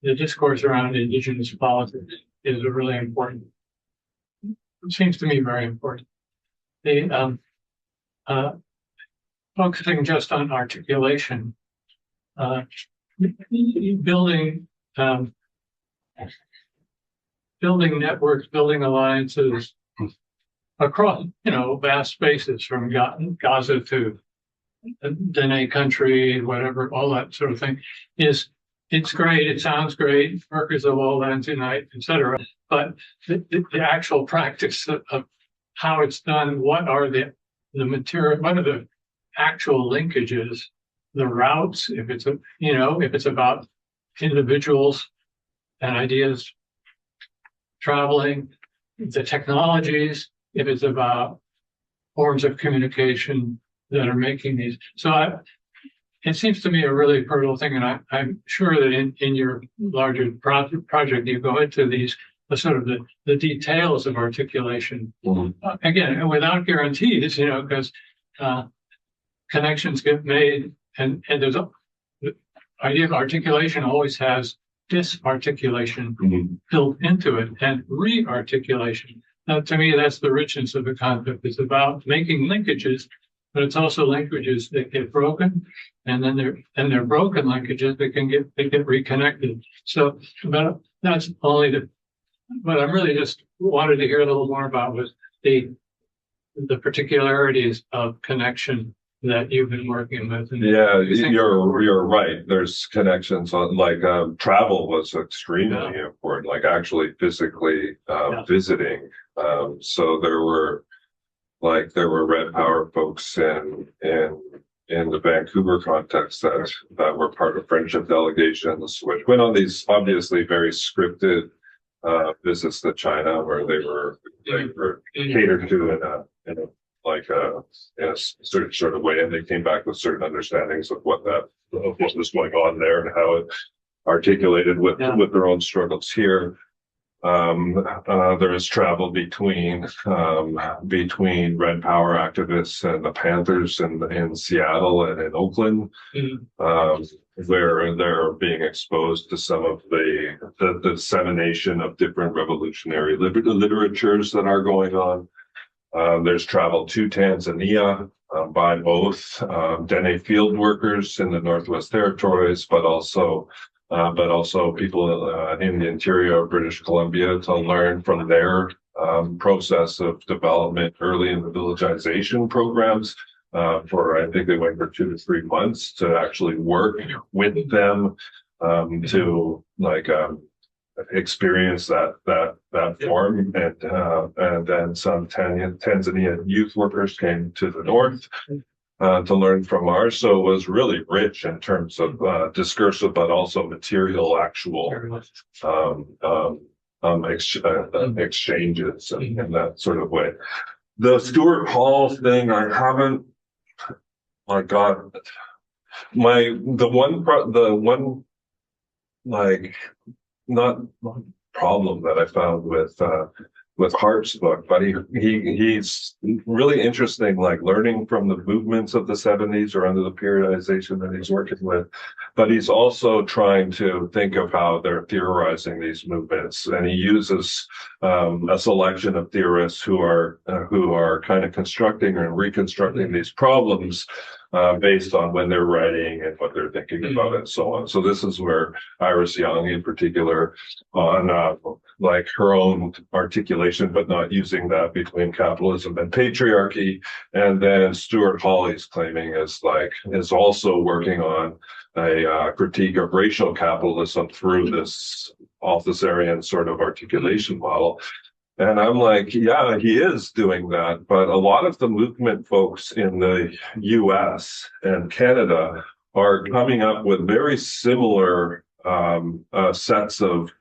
the discourse around Indigenous politics is a really important. It seems to me very important. The focusing just on articulation, building networks, building alliances across, vast spaces from Gaza to Dene country, whatever, all that sort of thing it's great. It sounds great. Workers of all lands unite, etc. But the actual practice of how it's done, what are the material, what are the actual linkages, the routes, if it's about individuals and ideas traveling, the technologies, if it's about forms of communication that are making these. So it seems to me a really fertile thing, and I'm sure that in your larger project you go into these the details of articulation. Mm-hmm. Again, without guarantees, because connections get made, and there's the idea of articulation always has disarticulation built into it, and rearticulation. Now, to me, that's the richness of the concept. It's about making linkages, but it's also linkages that get broken, and then they're broken linkages that get reconnected. So, but that's only what I really just wanted to hear a little more about was the particularities of connection that you've been working with. Yeah, you're right. There's connections on travel was extremely important, like actually physically visiting. So there were Red Power folks in the Vancouver context that were part of friendship delegations, which went on these obviously very scripted visits to China, where they were catered to in a certain sort of way, and they came back with certain understandings of what was going on there and how it articulated with their own struggles here. There is travel between Red Power activists and the Panthers in Seattle and in Oakland, where they're being exposed to some of the dissemination of different revolutionary literatures that are going on. There's travel to Tanzania by both Dene field workers in the Northwest Territories, but also people in the interior of British Columbia to learn from their process of development early in the villagization programs. I think they went for 2 to 3 months to actually work with them to experience that form, and then some Tanzanian youth workers came to the north to learn from ours. So it was really rich in terms of discursive, but also material, actual exchanges in that sort of way. The Stuart Hall thing, I haven't. My God, the one not problem that I found with Hart's book, but he's really interesting, like learning from the movements of the 70s or under the periodization that he's working with. But he's also trying to think of how they're theorizing these movements, and he uses a selection of theorists who are kind of constructing and reconstructing these problems based on when they're writing and what they're thinking about and so on. So this is where Iris Young in particular on her own articulation, but not using that between capitalism and patriarchy. And then Stuart Hall, he's claiming is also working on a critique of racial capitalism through this Althusserian sort of articulation model. And I'm like, yeah, he is doing that. But a lot of the movement folks in the US and Canada are coming up with very similar sets of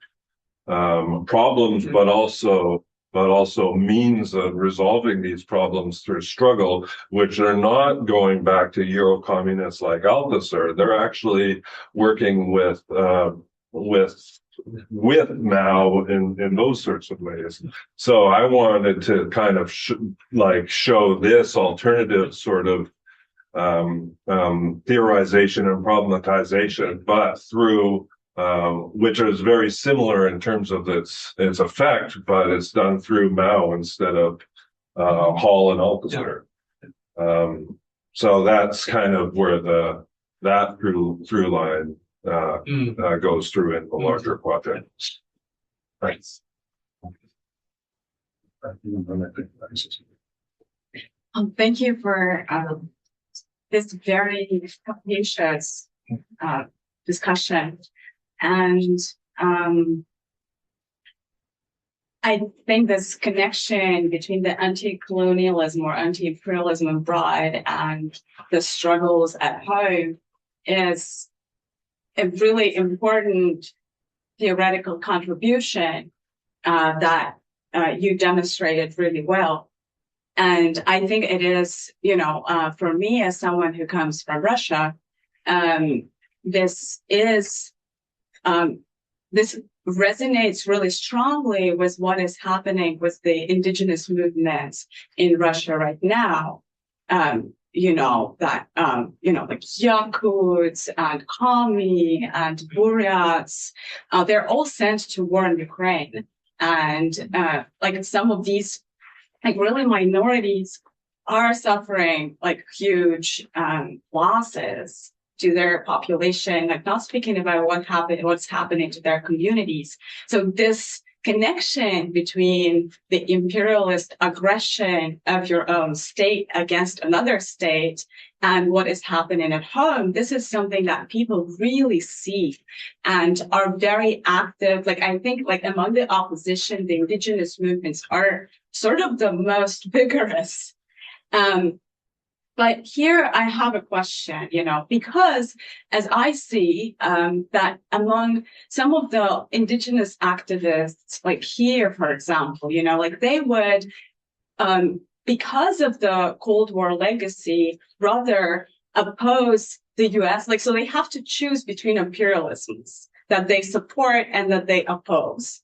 problems, but also means of resolving these problems through struggle, which are not going back to Euro-communists like Althusser. They're actually working with Mao in those sorts of ways. So I wanted to kind of show this alternative sort of theorization and problematization, but through which is very similar in terms of its effect, but it's done through Mao instead of Hall and Althusser. So that's kind of where that through line goes through in the larger project. Thanks. Thank you for this very capacious discussion. And I think this connection between the anti-colonialism or anti-imperialism abroad and the struggles at home is a really important theoretical contribution that you demonstrated really well. And I think it is, for me as someone who comes from Russia, this resonates really strongly with what is happening with the indigenous movements in Russia right now. Like Yakuts and Komi and Buryats, they're all sent to war in Ukraine. And some of these really minorities are suffering huge losses to their population, not speaking about what's happening to their communities. So this connection between the imperialist aggression of your own state against another state and what is happening at home, this is something that people really see and are very active. I think among the opposition, the indigenous movements are sort of the most vigorous. But here I have a question, because as I see that among some of the indigenous activists, here, for example, they would, because of the Cold War legacy, rather oppose the US. So they have to choose between imperialisms that they support and that they oppose.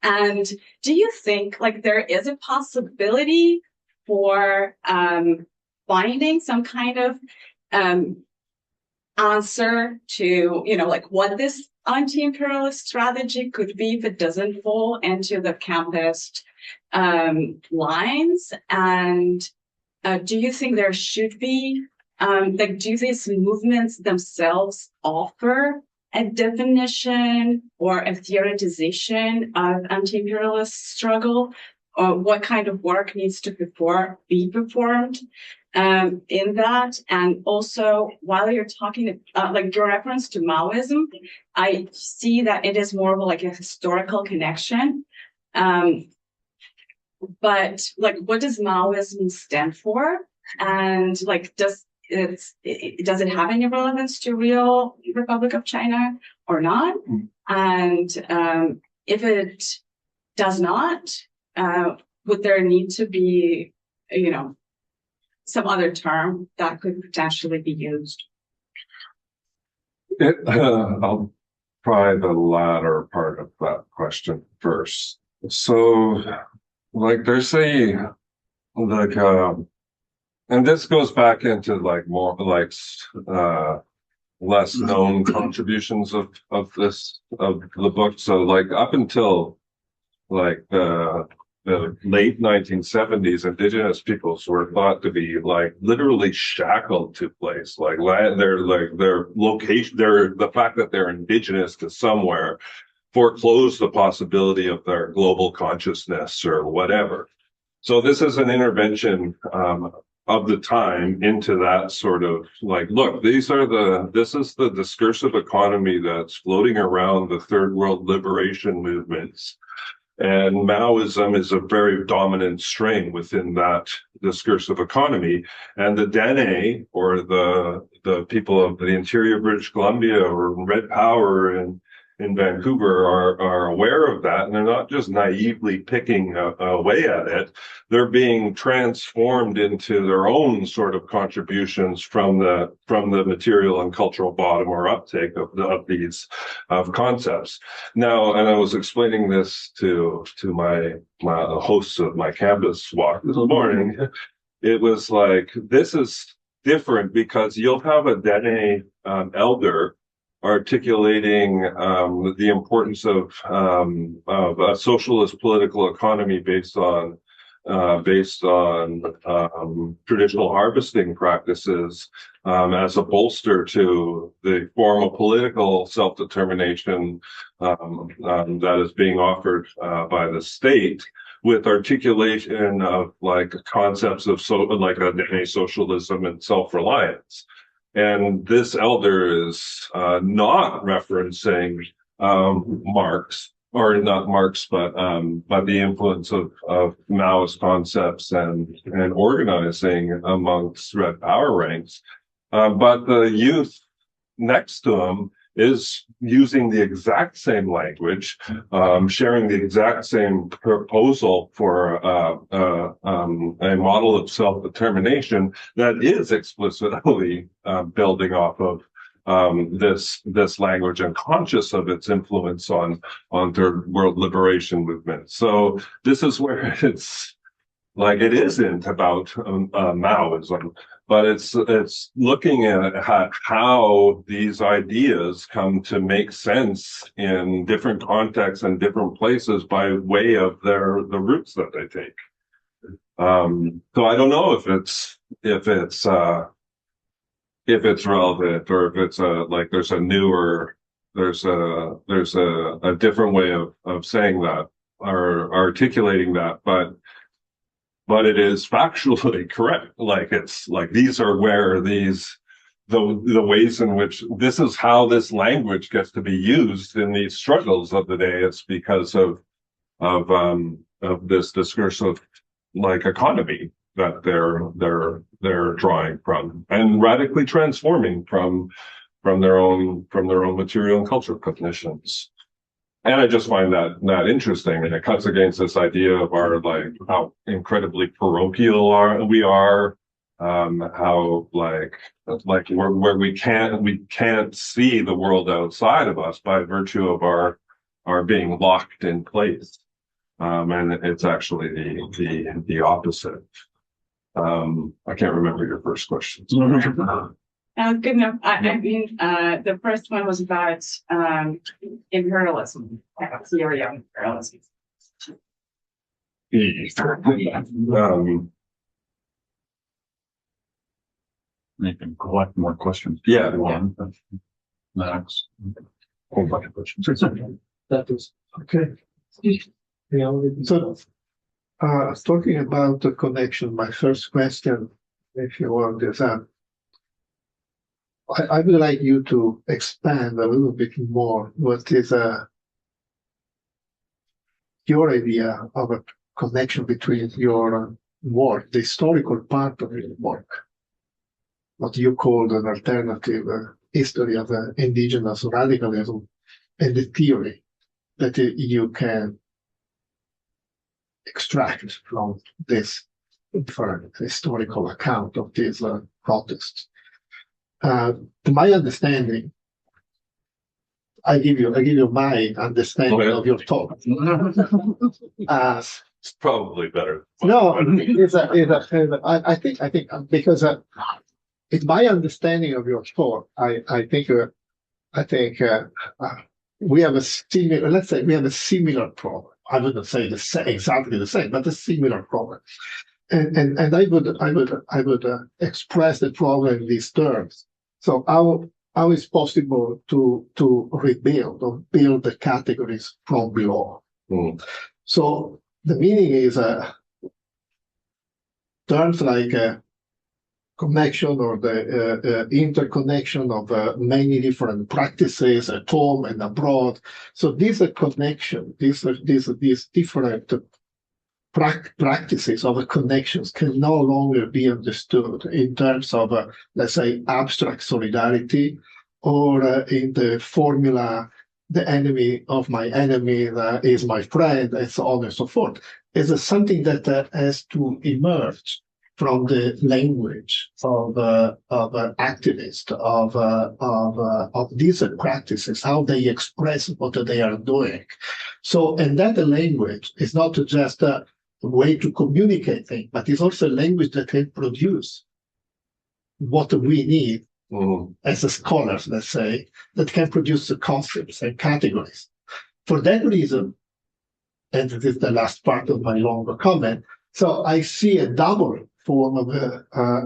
And do you think like there is a possibility for finding some kind of answer to, like what this anti-imperialist strategy could be if it doesn't fall into the campus lines? And do you think there should be, do these movements themselves offer a definition or a theoretization of anti-imperialist struggle? Or what kind of work needs to be performed in that? And also, while you're talking, like your reference to Maoism, I see that it is more of like a historical connection. But like, what does Maoism stand for? And like, does it have any relevance to real Republic of China or not? And if it does not, would there need to be, some other term that could potentially be used? I'll try the latter part of that question first. So, like, there's and this goes back into like more like less known contributions of the book. So, like, up until like the late 1970s, indigenous peoples were thought to be like literally shackled to place. Like their location, the fact that they're indigenous to somewhere foreclosed the possibility of their global consciousness or whatever. So this is an intervention of the time into that sort of like, look, this is the discursive economy that's floating around the third world liberation movements. And Maoism is a very dominant strain within that discursive economy. And the Dene, or the people of the interior British Columbia or Red Power in Vancouver are aware of that, and they're not just naively picking away at it. They're being transformed into their own sort of contributions from the material and cultural bottom or uptake of these concepts. Now, and I was explaining this to my hosts of my campus walk this morning. It was like, this is different because you'll have a Dene elder articulating the importance of a socialist political economy based on traditional harvesting practices as a bolster to the form of political self-determination that is being offered by the state, with articulation of like concepts of like a socialism and self-reliance. And this elder is not referencing Marx, or not Marx, but the influence of Maoist concepts and organizing amongst Red Power ranks. But the youth next to him is using the exact same language, sharing the exact same proposal for a model of self-determination that is explicitly building off of this language and conscious of its influence on third world liberation movements. So this is where it's like, it isn't about Maoism, but it's looking at how these ideas come to make sense in different contexts and different places by way of the roots that they take. So I don't know if it's relevant, or if it's like there's a different way of saying that or articulating that, but it is factually correct. Like, it's like, these are where the ways in which this is how this language gets to be used in these struggles of the day. It's because of this discursive like economy that they're drawing from and radically transforming from their own material and cultural cognitions. And I just find that interesting, and it cuts against this idea of our like how incredibly parochial we are, how like where we can't see the world outside of us by virtue of our being locked in place. and it's actually the opposite. I can't remember your first question. Good enough. I mean, the first one was about imperialism, theory of imperialism. You can collect more questions. Yeah. Next. Whole bunch of questions. That was Okay. So, talking about the connection, my first question, if you want, is I would like you to expand a little bit more what is your idea of a connection between your work, the historical part of your work, what you call an alternative history of indigenous radicalism, and the theory that you can extract from this different historical account of these protests. To my understanding, I give you my understanding of your talk. It's probably better. No, I think because it's my understanding of your talk. I think we have a similar. Let's say we have a similar problem. I wouldn't say exactly the same, but a similar problem. And I would express the problem in these terms. So how is possible to rebuild or build the categories from below? Mm. So the meaning is terms like connection or the interconnection of many different practices at home and abroad. So these are connection. These different practices of connections can no longer be understood in terms of, let's say, abstract solidarity or in the formula, the enemy of my enemy is my friend, and so on and so forth. It's something that has to emerge from the language of activists, of these practices, how they express what they are doing. So, and that language is not just a way to communicate things, but it's also a language that can produce what we need as a scholars, let's say, that can produce the concepts and categories. For that reason, and this is the last part of my longer comment, so I see a double form of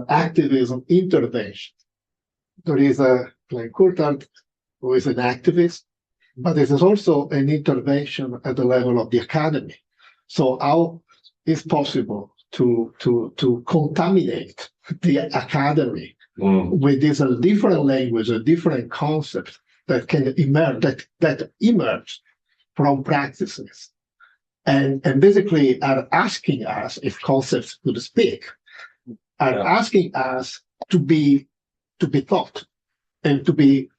activism intervention. There is a Glen Coulthard, who is an activist, but there is also an intervention at the level of the academy. So how is possible to contaminate the academy with this different language, a different concept that can emerge, that emerge from practices, and basically are asking us, if concepts could speak, are asking us to be taught and to be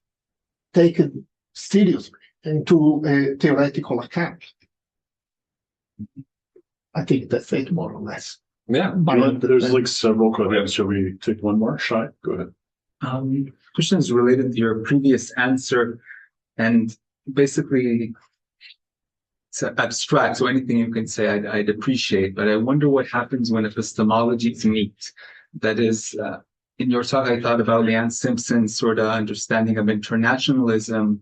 taken seriously into a theoretical account. I think that's it, more or less. Yeah. There's like several questions. Shall we take one more? Shai, go ahead. Question is related to your previous answer, and basically it's abstract, so anything you can say I'd appreciate, but I wonder what happens when epistemologies meet. That is, in your talk, I thought about Leanne Simpson's sort of understanding of internationalism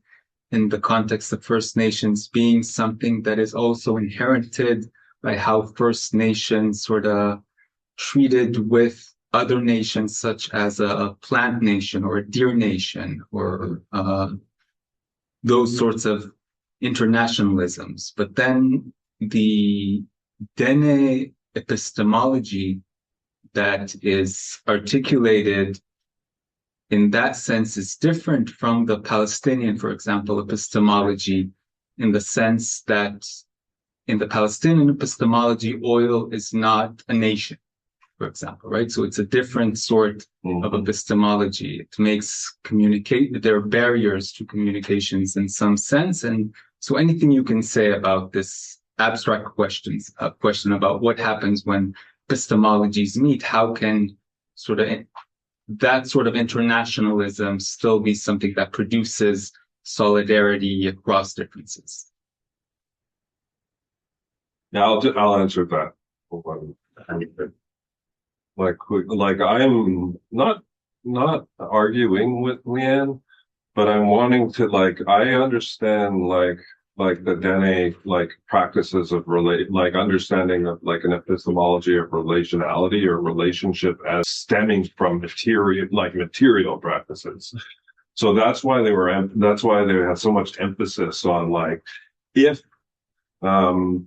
in the context of First Nations being something that is also inherited by how First Nations sort of treated with other nations, such as a plant nation or a deer nation, or those sorts of internationalisms. But then the Dene epistemology that is articulated in that sense is different from the Palestinian, for example, epistemology, in the sense that in the Palestinian epistemology, oil is not a nation, for example, right? So it's a different sort of epistemology. It makes there are barriers to communications in some sense. And so anything you can say about this abstract question about what happens when epistemologies meet, how can that sort of internationalism still be something that produces solidarity across differences? Yeah, I'll answer that. Like I'm not arguing with Leanne, but I'm wanting to I understand the Dene practices of understanding of an epistemology of relationality or relationship as stemming from material practices. So that's why they had so much emphasis on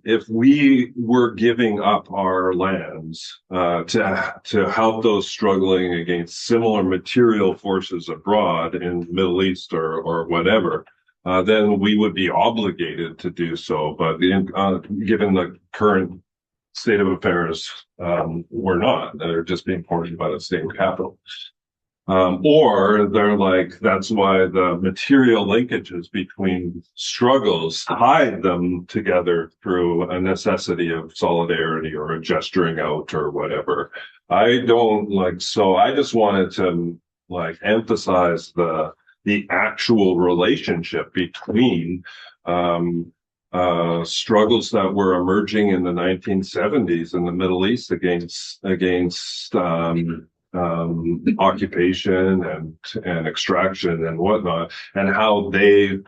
if we were giving up our lands to help those struggling against similar material forces abroad in the Middle East or whatever, then we would be obligated to do so. But given the current state of affairs, we're not. They're just being ported by the state capital. Or they're that's why the material linkages between struggles tied them together through a necessity of solidarity or a gesturing out or whatever. I don't so I just wanted to emphasize the actual relationship between struggles that were emerging in the 1970s in the Middle East against occupation and extraction and whatnot, and how they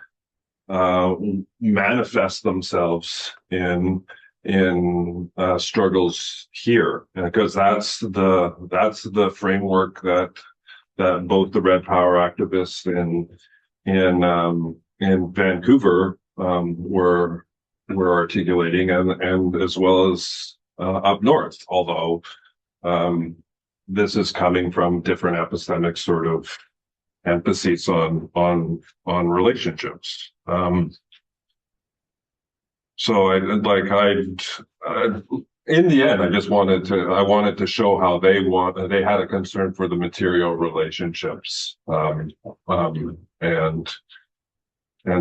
manifest themselves in struggles here, because that's the framework that both the Red Power activists in Vancouver were articulating, and as well as up north, although this is coming from different epistemic sort of emphases on relationships. So in the end, I wanted to show how they had a concern for the material relationships, and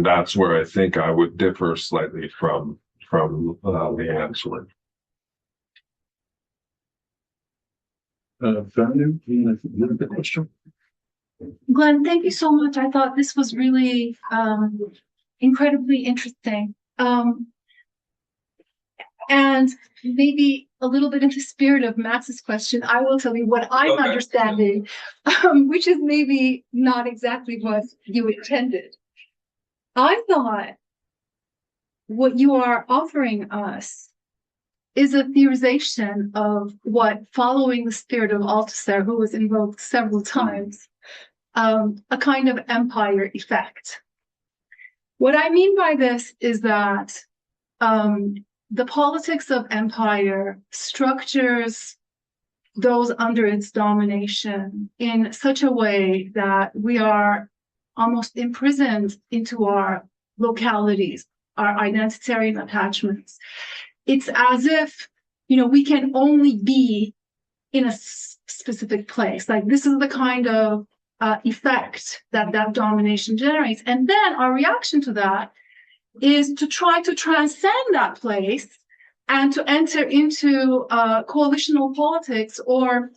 that's where I think I would differ slightly from Leanne's work. The question. Glenn, thank you so much. I thought this was really incredibly interesting. And maybe a little bit in the spirit of Max's question, I will tell you what I'm understanding, which is maybe not exactly what you intended. I thought what you are offering us is a theorization of what, following the spirit of Althusser, who was invoked several times, a kind of empire effect. What I mean by this is that the politics of empire structures those under its domination in such a way that we are almost imprisoned into our localities, our identitarian attachments. It's as if, we can only be in a specific place. This is the kind of effect that domination generates. And then our reaction to that is to try to transcend that place and to enter into coalitional politics or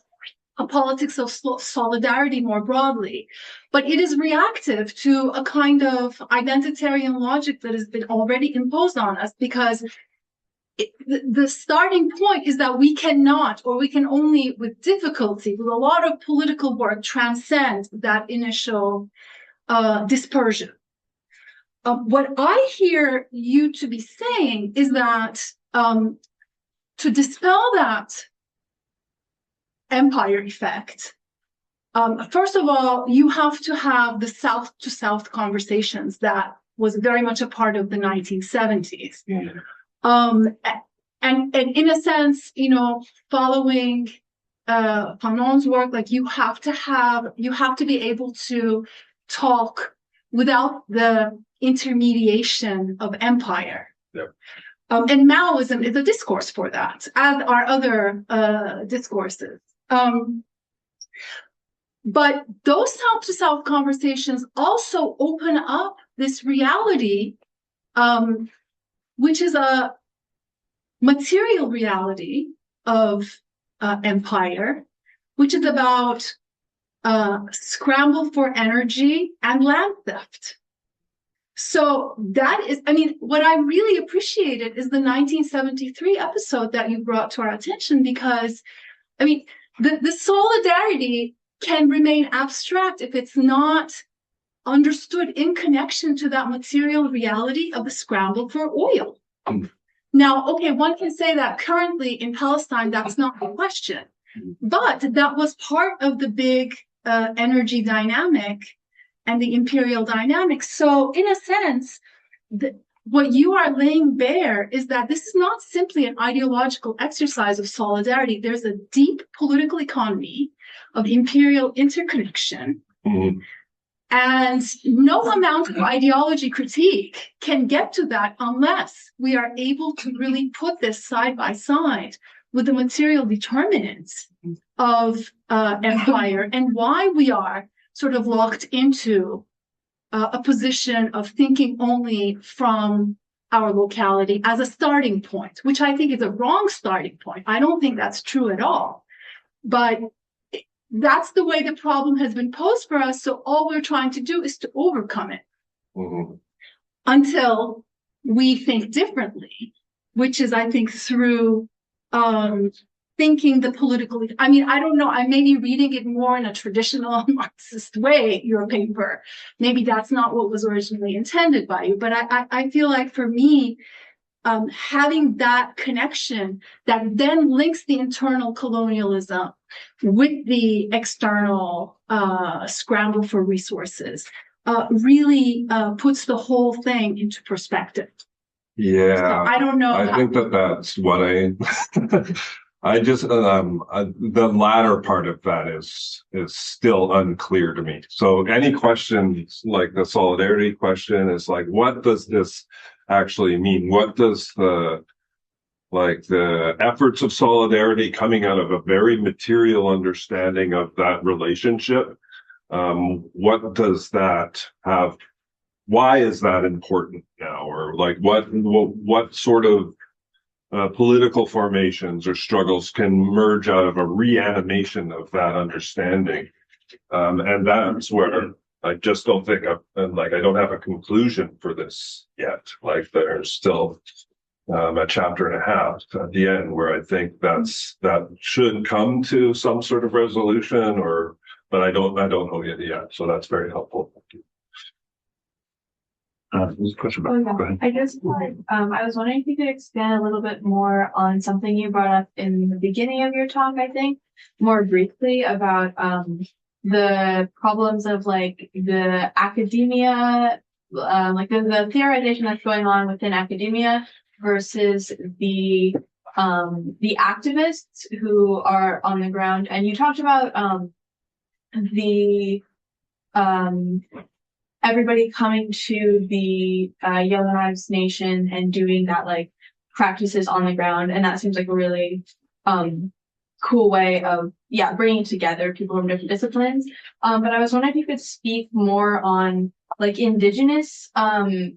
a politics of solidarity more broadly. But it is reactive to a kind of identitarian logic that has been already imposed on us, because the starting point is that we cannot, or we can only with difficulty, with a lot of political work, transcend that initial dispersion. What I hear you to be saying is that to dispel that empire effect, first of all, you have to have the South to South conversations that was very much a part of the 1970s. And in a sense, following Fanon's work, you have to be able to talk without the intermediation of empire. Yep. And Maoism is a discourse for that, as are other discourses. But those South-to-South conversations also open up this reality, which is a material reality of empire, which is about scramble for energy and land theft. So that is, I mean, what I really appreciated is the 1973 episode that you brought to our attention, because, I mean, the solidarity can remain abstract if it's not understood in connection to that material reality of the scramble for oil. Now, okay, one can say that currently in Palestine, that's not the question, but that was part of the big energy dynamic and the imperial dynamic. So in a sense, what you are laying bare is that this is not simply an ideological exercise of solidarity. There's a deep political economy of imperial interconnection. And no amount of ideology critique can get to that unless we are able to really put this side by side with the material determinants of empire and why we are sort of locked into a position of thinking only from our locality as a starting point, which I think is a wrong starting point. I don't think that's true at all. But that's the way the problem has been posed for us. So all we're trying to do is to overcome it until we think differently, which is, I think, through thinking the political. I mean, I don't know. I may be reading it more in a traditional Marxist way, your paper. Maybe that's not what was originally intended by you. But I feel like for me, having that connection that then links the internal colonialism with the external scramble for resources really puts the whole thing into perspective. Yeah, so I don't know. I think that's what I just the latter part of that is still unclear to me. So any questions like the solidarity question is like, what does this actually mean? What does the efforts of solidarity coming out of a very material understanding of that relationship, what does that have? Why is that important now? Or like what sort of political formations or struggles can merge out of a reanimation of that understanding? And that's where I just don't think I don't have a conclusion for this yet. Like there's still a chapter and a half at the end where I think that should come to some sort of resolution, but I don't know yet. So that's very helpful. Thank you. There's a question about. Go ahead. I just I was wondering if you could expand a little bit more on something you brought up in the beginning of your talk, I think, more briefly about the problems of like the academia, like the theorization that's going on within academia versus the activists who are on the ground. And you talked about everybody coming to the Yellow Knives Nation and doing that like practices on the ground. And that seems like a really cool way of, bringing together people from different disciplines. But I was wondering if you could speak more on like Indigenous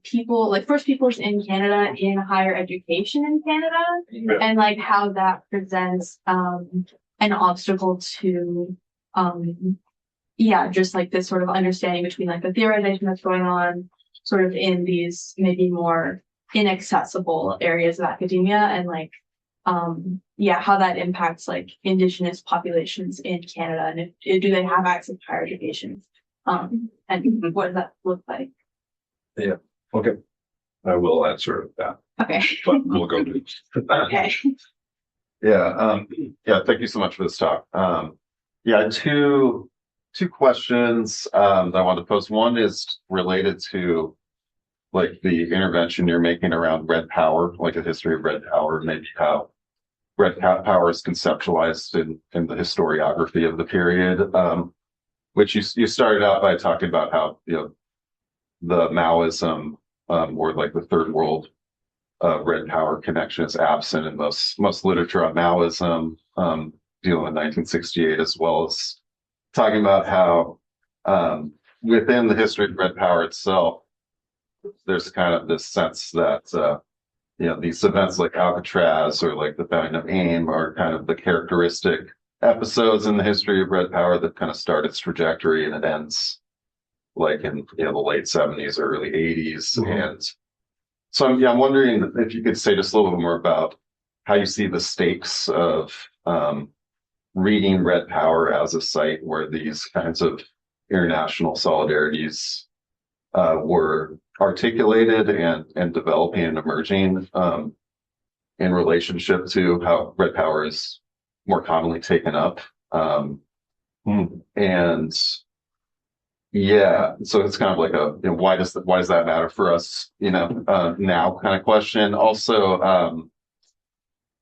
people, like First Peoples in Canada in higher education in Canada, and like how that presents an obstacle to just like this sort of understanding between like the theorization that's going on sort of in these maybe more inaccessible areas of academia and like how that impacts like Indigenous populations in Canada, and if do they have access to higher education, and what does that look like? Yeah, okay, I will answer that. Okay, but we'll go to okay. Thank you so much for this talk. Two questions that I want to pose. One is related to like the intervention you're making around red power, like the history of red power, maybe how red power is conceptualized in the historiography of the period, which you started out by talking about how, the Maoism or like the Third World red power connection is absent in most literature on Maoism, dealing with 1968, as well as talking about how within the history of red power itself, there's kind of this sense that these events like Alcatraz or like the founding of AIM are kind of the characteristic episodes in the history of red power that kind of start its trajectory and it ends like in the late 70s, early 80s. And so I'm wondering if you could say just a little bit more about how you see the stakes of reading Red Power as a site where these kinds of international solidarities were articulated and developing and emerging in relationship to how Red Power is more commonly taken up. And yeah, so it's kind of like why does that matter for us, now kind of question. Also,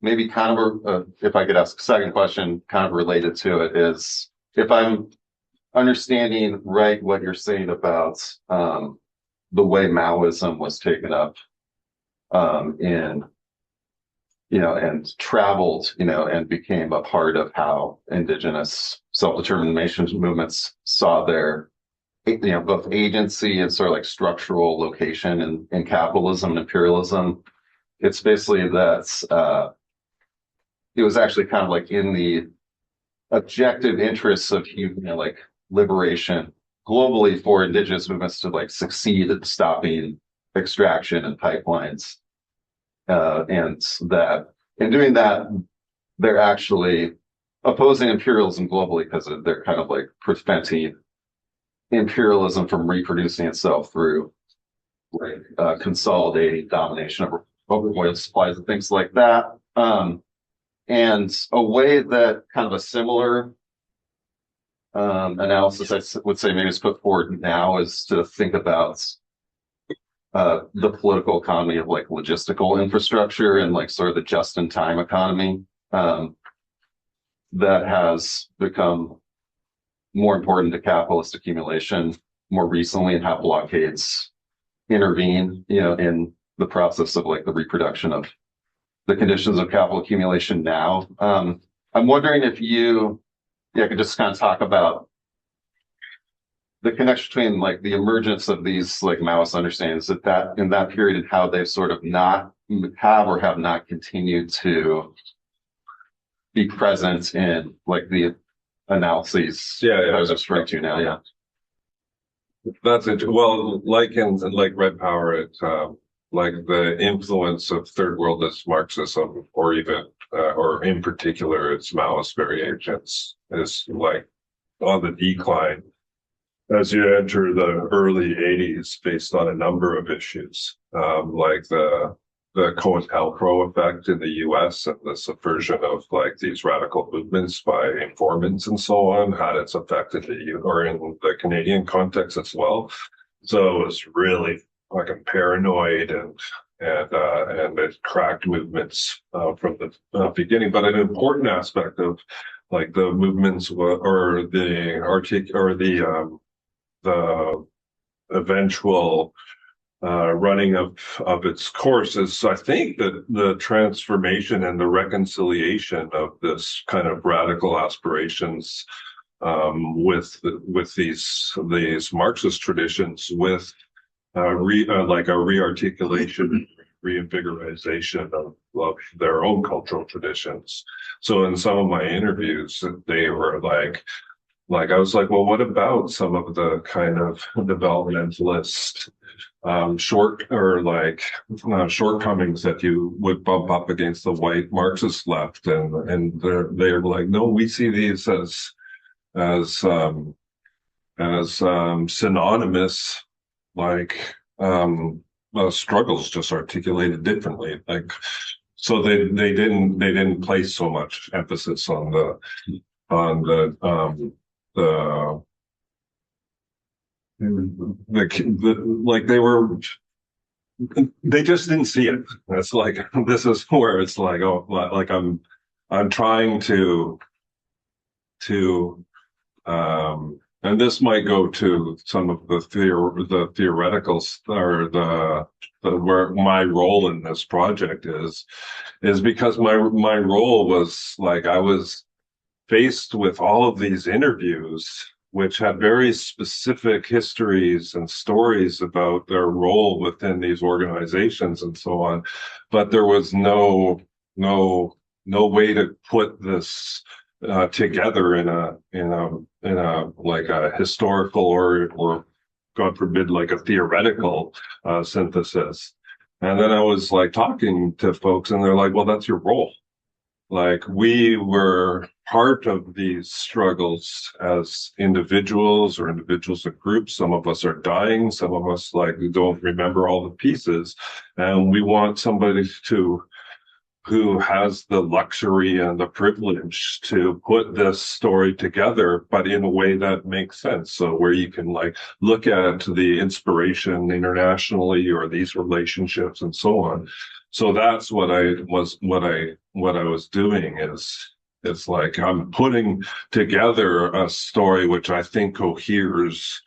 maybe kind of if I could ask a second question, kind of related to it, is if I'm understanding right what you're saying about the way Maoism was taken up and traveled, and became a part of how indigenous self-determination movements saw their, both agency and sort of like structural location in capitalism and imperialism. It's basically that it was actually kind of like in the objective interests of like liberation globally for indigenous movements to like succeed at stopping extraction and pipelines. And that in doing that, they're actually opposing imperialism globally because they're kind of like preventing imperialism from reproducing itself through like consolidating domination over oil supplies and things like that. And a way that kind of a similar analysis, I would say maybe is put forward now, is to think about the political economy of like logistical infrastructure and like sort of the just-in-time economy that has become more important to capitalist accumulation more recently, and how blockades intervene, in the process of like the reproduction of the conditions of capital accumulation now. I'm wondering if you could just kind of talk about the connection between like the emergence of these like Maoist understandings that in that period, and how they've sort of not have or have not continued to be present in like the analyses I was referring to now. Yeah. That's it. Well, like in Red Power, it like the influence of Third World-adapted Marxism, or even or in particular its Maoist variations, is like on the decline as you enter the early 80s, based on a number of issues, like the COINTELPRO effect in the US and the subversion of like these radical movements by informants and so on had its effect in the Canadian context as well. So it was really fucking paranoid and it cracked movements from the beginning. But an important aspect of like the movements or the eventual running of its course is, I think, that the transformation and the reconciliation of this kind of radical aspirations with these Marxist traditions with like a rearticulation, reinvigorization of their own cultural traditions. So in some of my interviews, they were like I was like, well, what about some of the kind of developmentalist shortcomings that you would bump up against the white Marxist left, and they're like, no, we see these as synonymous, like struggles just articulated differently. Like, so they didn't place so much emphasis on the like they just didn't see it. It's like, this is where it's like, oh, like I'm trying to and this might go to some of the theoreticals, or where my role in this project is because my role was like, I was faced with all of these interviews which had very specific histories and stories about their role within these organizations and so on, but there was no way to put this together in a like a historical or God forbid, like a theoretical synthesis. And then I was like talking to folks and they're like, well, that's your role. Like we were part of these struggles as individuals or individuals in groups. Some of us are dying. Some of us like don't remember all the pieces. And we want somebody who has the luxury and the privilege to put this story together, but in a way that makes sense. So where you can like look at the inspiration internationally or these relationships and so on. So that's what I was doing is it's like I'm putting together a story which I think coheres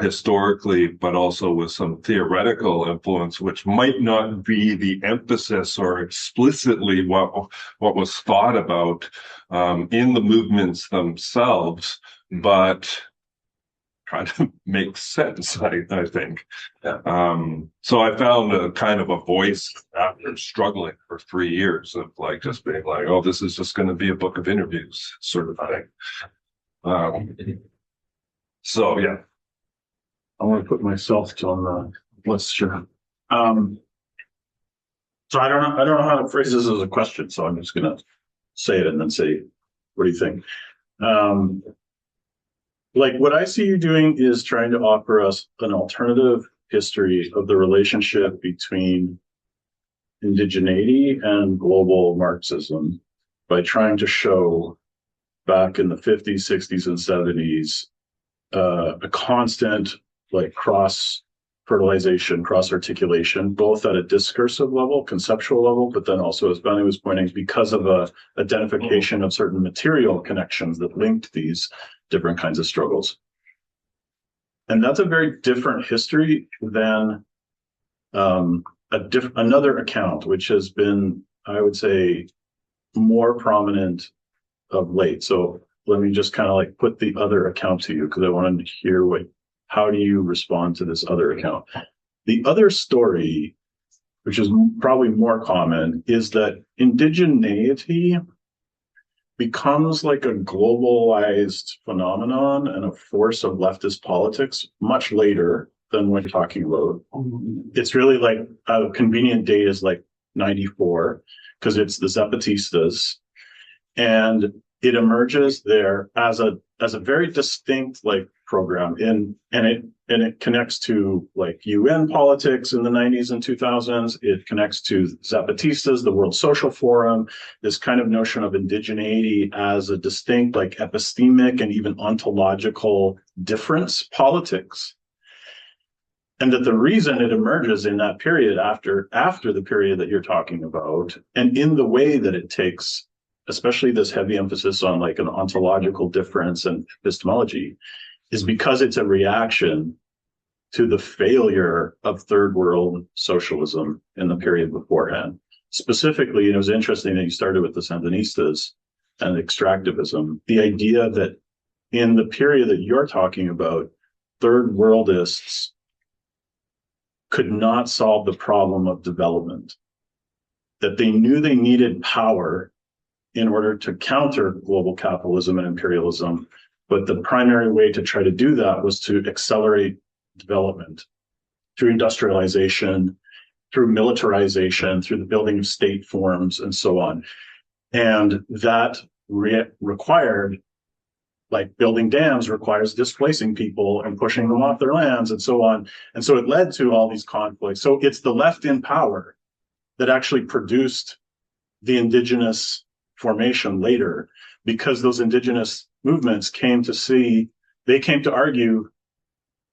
historically, but also with some theoretical influence, which might not be the emphasis or explicitly what was thought about in the movements themselves, but kind of makes sense, I think. Yeah. So I found a kind of a voice after struggling for 3 years of like just being like, oh, this is just going to be a book of interviews sort of thing. So yeah. I want to put myself on the list, sure. So I don't know how to phrase this as a question, so I'm just gonna say it and then say, what do you think? Like what I see you doing is trying to offer us an alternative history of the relationship between indigeneity and global Marxism by trying to show back in the 50s, 60s, and 70s a constant like cross-fertilization, cross-articulation, both at a discursive level, conceptual level, but then also, as Benny was pointing, because of a identification of certain material connections that linked these different kinds of struggles. And that's a very different history than another account, which has been, I would say, more prominent of late. So let me just kind of like put the other account to you because I wanted to hear how do you respond to this other account? The other story, which is probably more common, is that indigeneity becomes like a globalized phenomenon and a force of leftist politics much later than what you're talking about. It's really like a convenient date is like 94 because it's the Zapatistas, and it emerges there as a very distinct like program and it connects to like UN politics in the 90s and 2000s. It connects to Zapatistas, the World Social Forum, this kind of notion of indigeneity as a distinct like epistemic and even ontological difference politics. And that the reason it emerges in that period after the period that you're talking about, and in the way that it takes especially this heavy emphasis on like an ontological difference and epistemology, is because it's a reaction to the failure of third world socialism in the period beforehand. Specifically, it was interesting that you started with the Sandinistas and extractivism, the idea that in the period that you're talking about, third worldists could not solve the problem of development, that they knew they needed power in order to counter global capitalism and imperialism. But the primary way to try to do that was to accelerate development through industrialization, through militarization, through the building of state forms, and so on. And that required, like building dams requires displacing people and pushing them off their lands and so on. And so it led to all these conflicts. So it's the left in power that actually produced the indigenous formation later, because those indigenous movements came to argue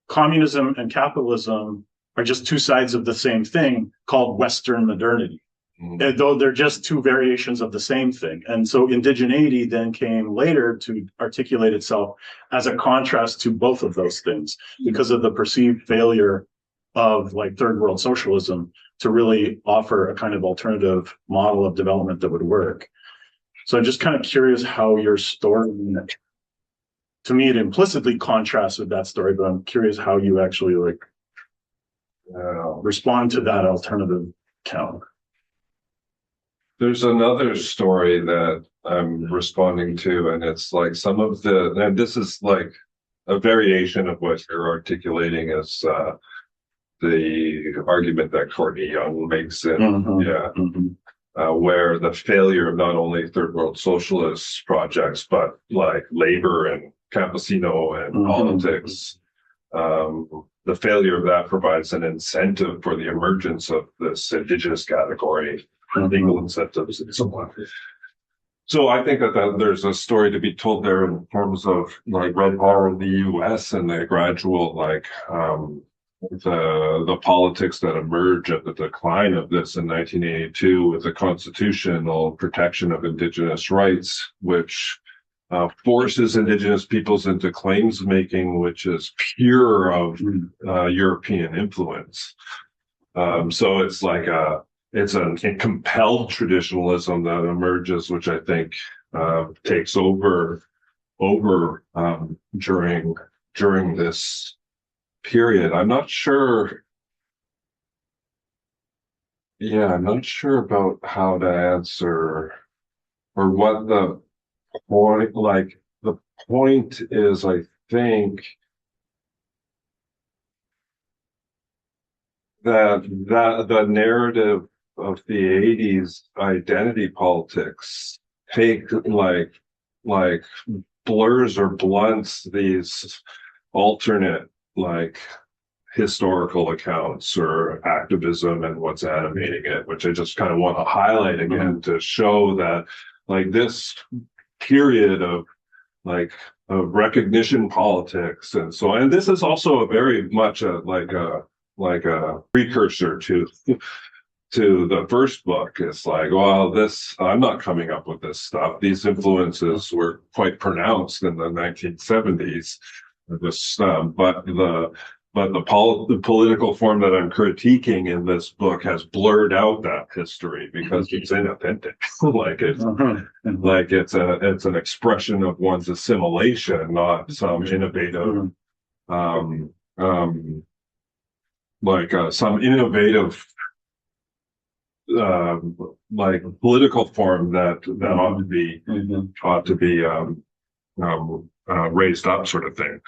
communism and capitalism are just two sides of the same thing called Western modernity. And though they're just two variations of the same thing. And so indigeneity then came later to articulate itself as a contrast to both of those things because of the perceived failure of like third world socialism to really offer a kind of alternative model of development that would work. So I'm just kind of curious how your story, to me, it implicitly contrasts with that story, but I'm curious how you actually like respond to that alternative account. There's another story that I'm responding to, and it's like and this is like a variation of what you're articulating is the argument that Courtney Young makes in where the failure of not only third world socialist projects, but like labor and campesino and politics, the failure of that provides an incentive for the emergence of this indigenous category, legal incentives and so on. So I think that there's a story to be told there in terms of like Red Power in the U.S. and the gradual the politics that emerge at the decline of this in 1982 with the constitutional protection of indigenous rights, which forces indigenous peoples into claims making, which is pure of European influence. So it's like it's a compelled traditionalism that emerges, which I think takes over during this period. I'm not sure. Yeah, I'm not sure about how to answer or what the point. Like the point is, I think that the narrative of the 80s identity politics take like blurs or blunts these alternate like historical accounts or activism and what's animating it, which I just kind of want to highlight again to show that like this period of like of recognition politics and so on. And this is also a very much a precursor to the first book. It's like, well, this, I'm not coming up with this stuff. These influences were quite pronounced in the 1970s. But the political form that I'm critiquing in this book has blurred out that history because it's inauthentic. It's an expression of one's assimilation, not some innovative like political form that ought to be raised up, sort of thing.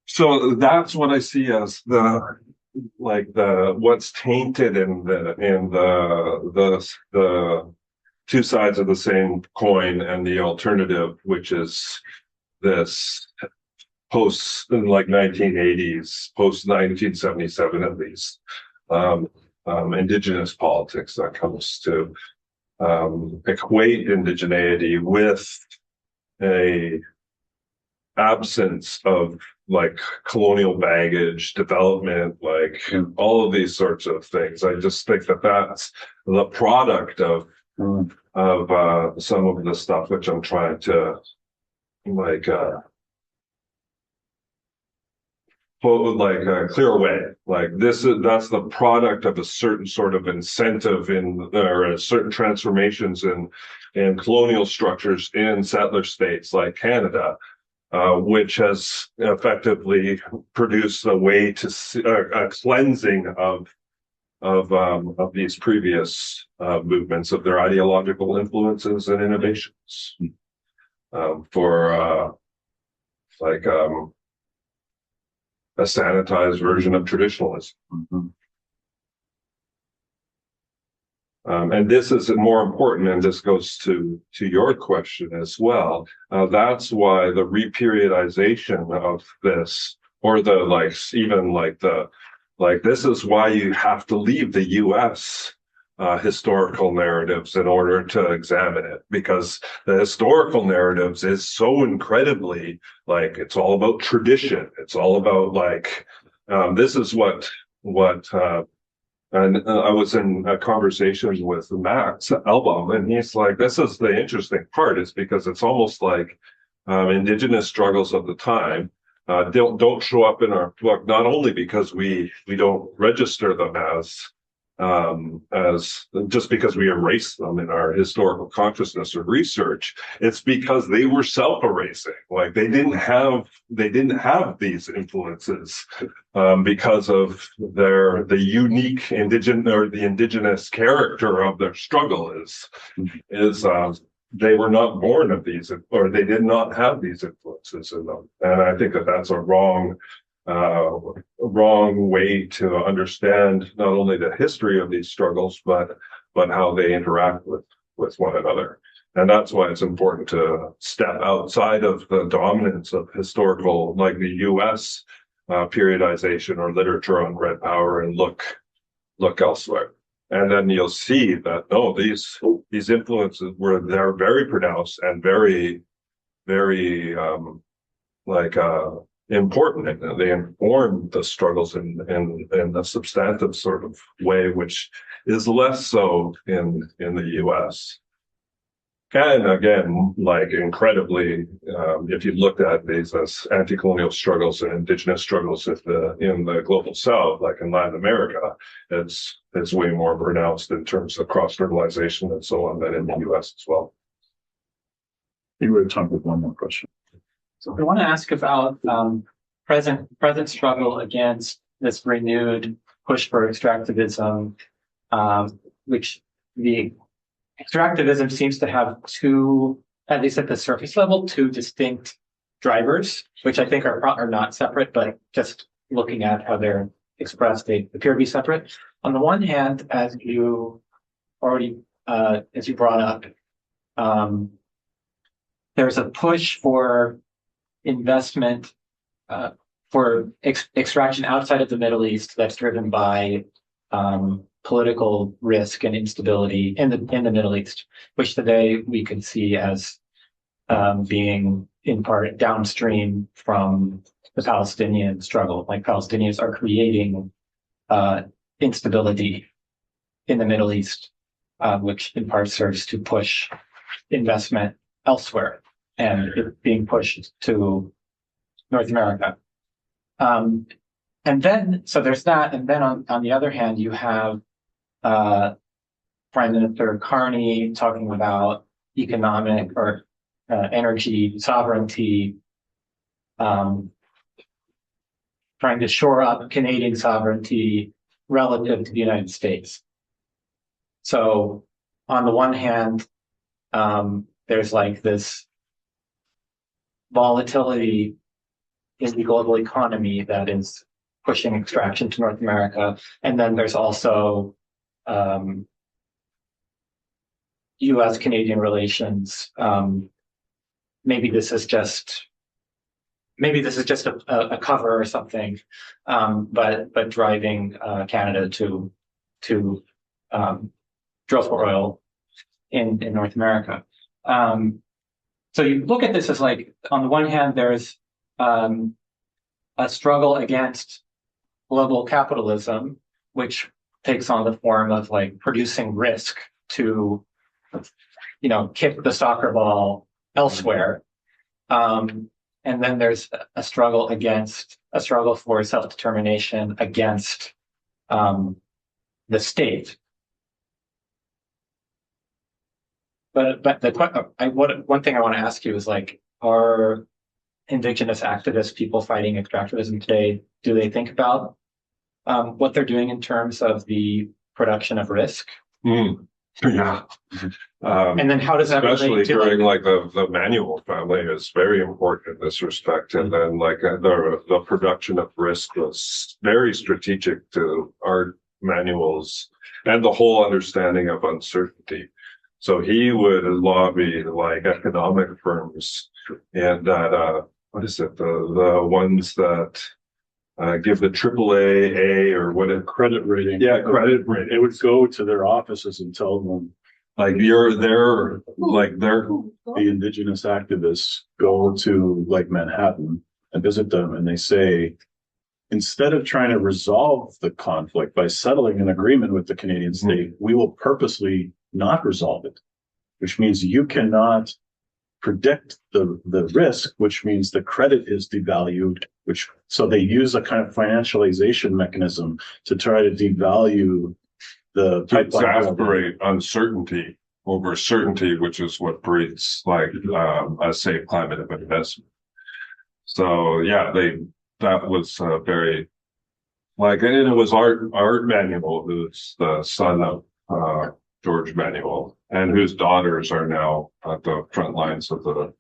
So that's what I see as what's tainted in the two sides of the same coin, and the alternative, which is this post 1980s, post 1977 at least, indigenous politics that comes to equate indigeneity with a absence of like colonial baggage, development, like all of these sorts of things. I just think that that's the product of some of the stuff which I'm trying to clear away. That's the product of a certain sort of incentive or certain transformations in colonial structures in settler states like Canada, which has effectively produced a way to a cleansing of these previous movements of their ideological influences and innovations for a sanitized version of traditionalism. And this is more important, and this goes to your question as well. That's why the reperiodization of this, or this is why you have to leave the U.S. Historical narratives in order to examine it, because the historical narratives is so incredibly it's all about tradition. It's all about this is what and I was in a conversation with Max Elbaum, and he's like, this is the interesting part, is because it's almost like indigenous struggles of the time don't show up in our book, not only because we don't register them as as just because we erase them in our historical consciousness or research. It's because they were self-erasing. Like they didn't have these influences because of the unique indigenous character of their struggle is they were not born of these, or they did not have these influences in them. And I think that that's a wrong way to understand not only the history of these struggles, but how they interact with one another. And that's why it's important to step outside of the dominance of historical, like the U.S. Periodization or literature on Red Power, and look elsewhere. And then you'll see that these influences they're very pronounced and very, very important, and they inform the struggles in a substantive sort of way, which is less so in the U.S. And again, like incredibly, if you looked at these as anti-colonial struggles and indigenous struggles in the global South, like in Latin America, it's way more pronounced in terms of cross-fertilization and so on than in the U.S. as well. You were talking with one more question. So I want to ask about present struggle against this renewed push for extractivism, which the extractivism seems to have two, at least at the surface level, two distinct drivers, which I think are not separate, but just looking at how they're expressed, they appear to be separate. On the one hand, as you already, as you brought up, there's a push for investment for extraction outside of the Middle East that's driven by political risk and instability in the Middle East, which today we could see as being in part downstream from the Palestinian struggle. Like Palestinians are creating instability in the Middle East, which in part serves to push investment elsewhere, and it being pushed to North America. And then, so there's that. And then on the other hand, you have Prime Minister Carney talking about economic or energy sovereignty, trying to shore up Canadian sovereignty relative to the United States. So on the one hand, there's like this volatility in the global economy that is pushing extraction to North America. And then there's also U.S.-Canadian relations. Maybe this is just a cover or something, but driving Canada to drill for oil in North America. So you look at this as like, on the one hand, there's a struggle against global capitalism, which takes on the form of like producing risk to, kick the soccer ball elsewhere. And then there's a struggle for self-determination against the state. But one thing I want to ask you is like, are Indigenous activists, people fighting extractivism today, do they think about what they're doing in terms of the production of risk? Yeah. And then how does that especially relate to during like the Manuel family is very important in this respect. And then like the production of risk was very strategic to Art Manuel's and the whole understanding of uncertainty. So he would lobby like economic firms and that what is it, the ones that give the AAA, A, or what a Credit rating. Yeah, credit rating. It would go to their offices and tell them, like the Indigenous activists go to like Manhattan and visit them, and they say, instead of trying to resolve the conflict by settling an agreement with the Canadian state, we will purposely not resolve it, which means you cannot predict the risk, which means the credit is devalued, so they use a kind of financialization mechanism to try to devalue the pipeline. exasperate uncertainty over certainty, which is what breeds like a safe climate of investment. So yeah, that was very like, and it was Art Manuel, who's the son of George Manuel, and whose daughters are now at the front lines of the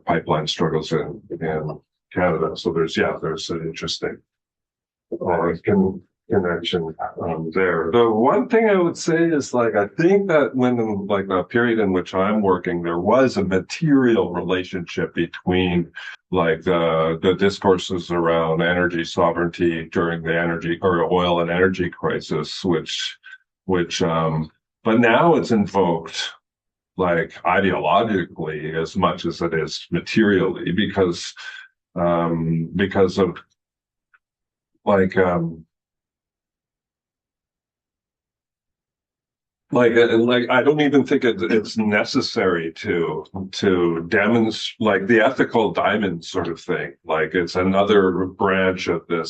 pipeline struggles in Canada. So there's an interesting connection there. The one thing I would say is like, I think that when like the period in which I'm working, there was a material relationship between like the discourses around energy sovereignty during the energy or oil and energy crisis, which but now it's invoked like ideologically as much as it is materially because of like I don't even think it's necessary to demonstrate like the ethical diamond sort of thing. Like it's another branch of the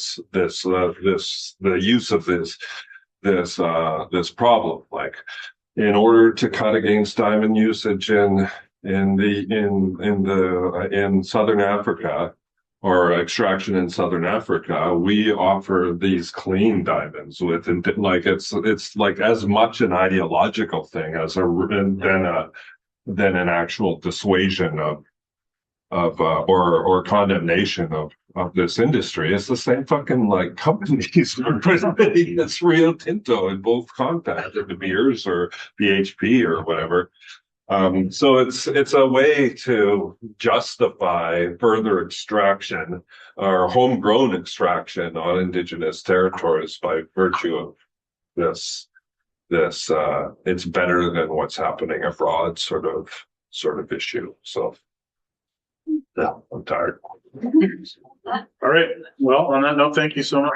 use of this problem. Like in order to cut against diamond usage in Southern Africa, or extraction in Southern Africa, we offer these clean diamonds with like it's like as much an ideological thing as than an actual dissuasion or condemnation of this industry. It's the same fucking like companies representing this Rio Tinto in both contexts, or De Beers or BHP or whatever. So it's a way to justify further extraction or homegrown extraction on Indigenous territories by virtue of this it's better than what's happening abroad sort of issue. So yeah, I'm tired. All right. Well, on that note, thank you so much.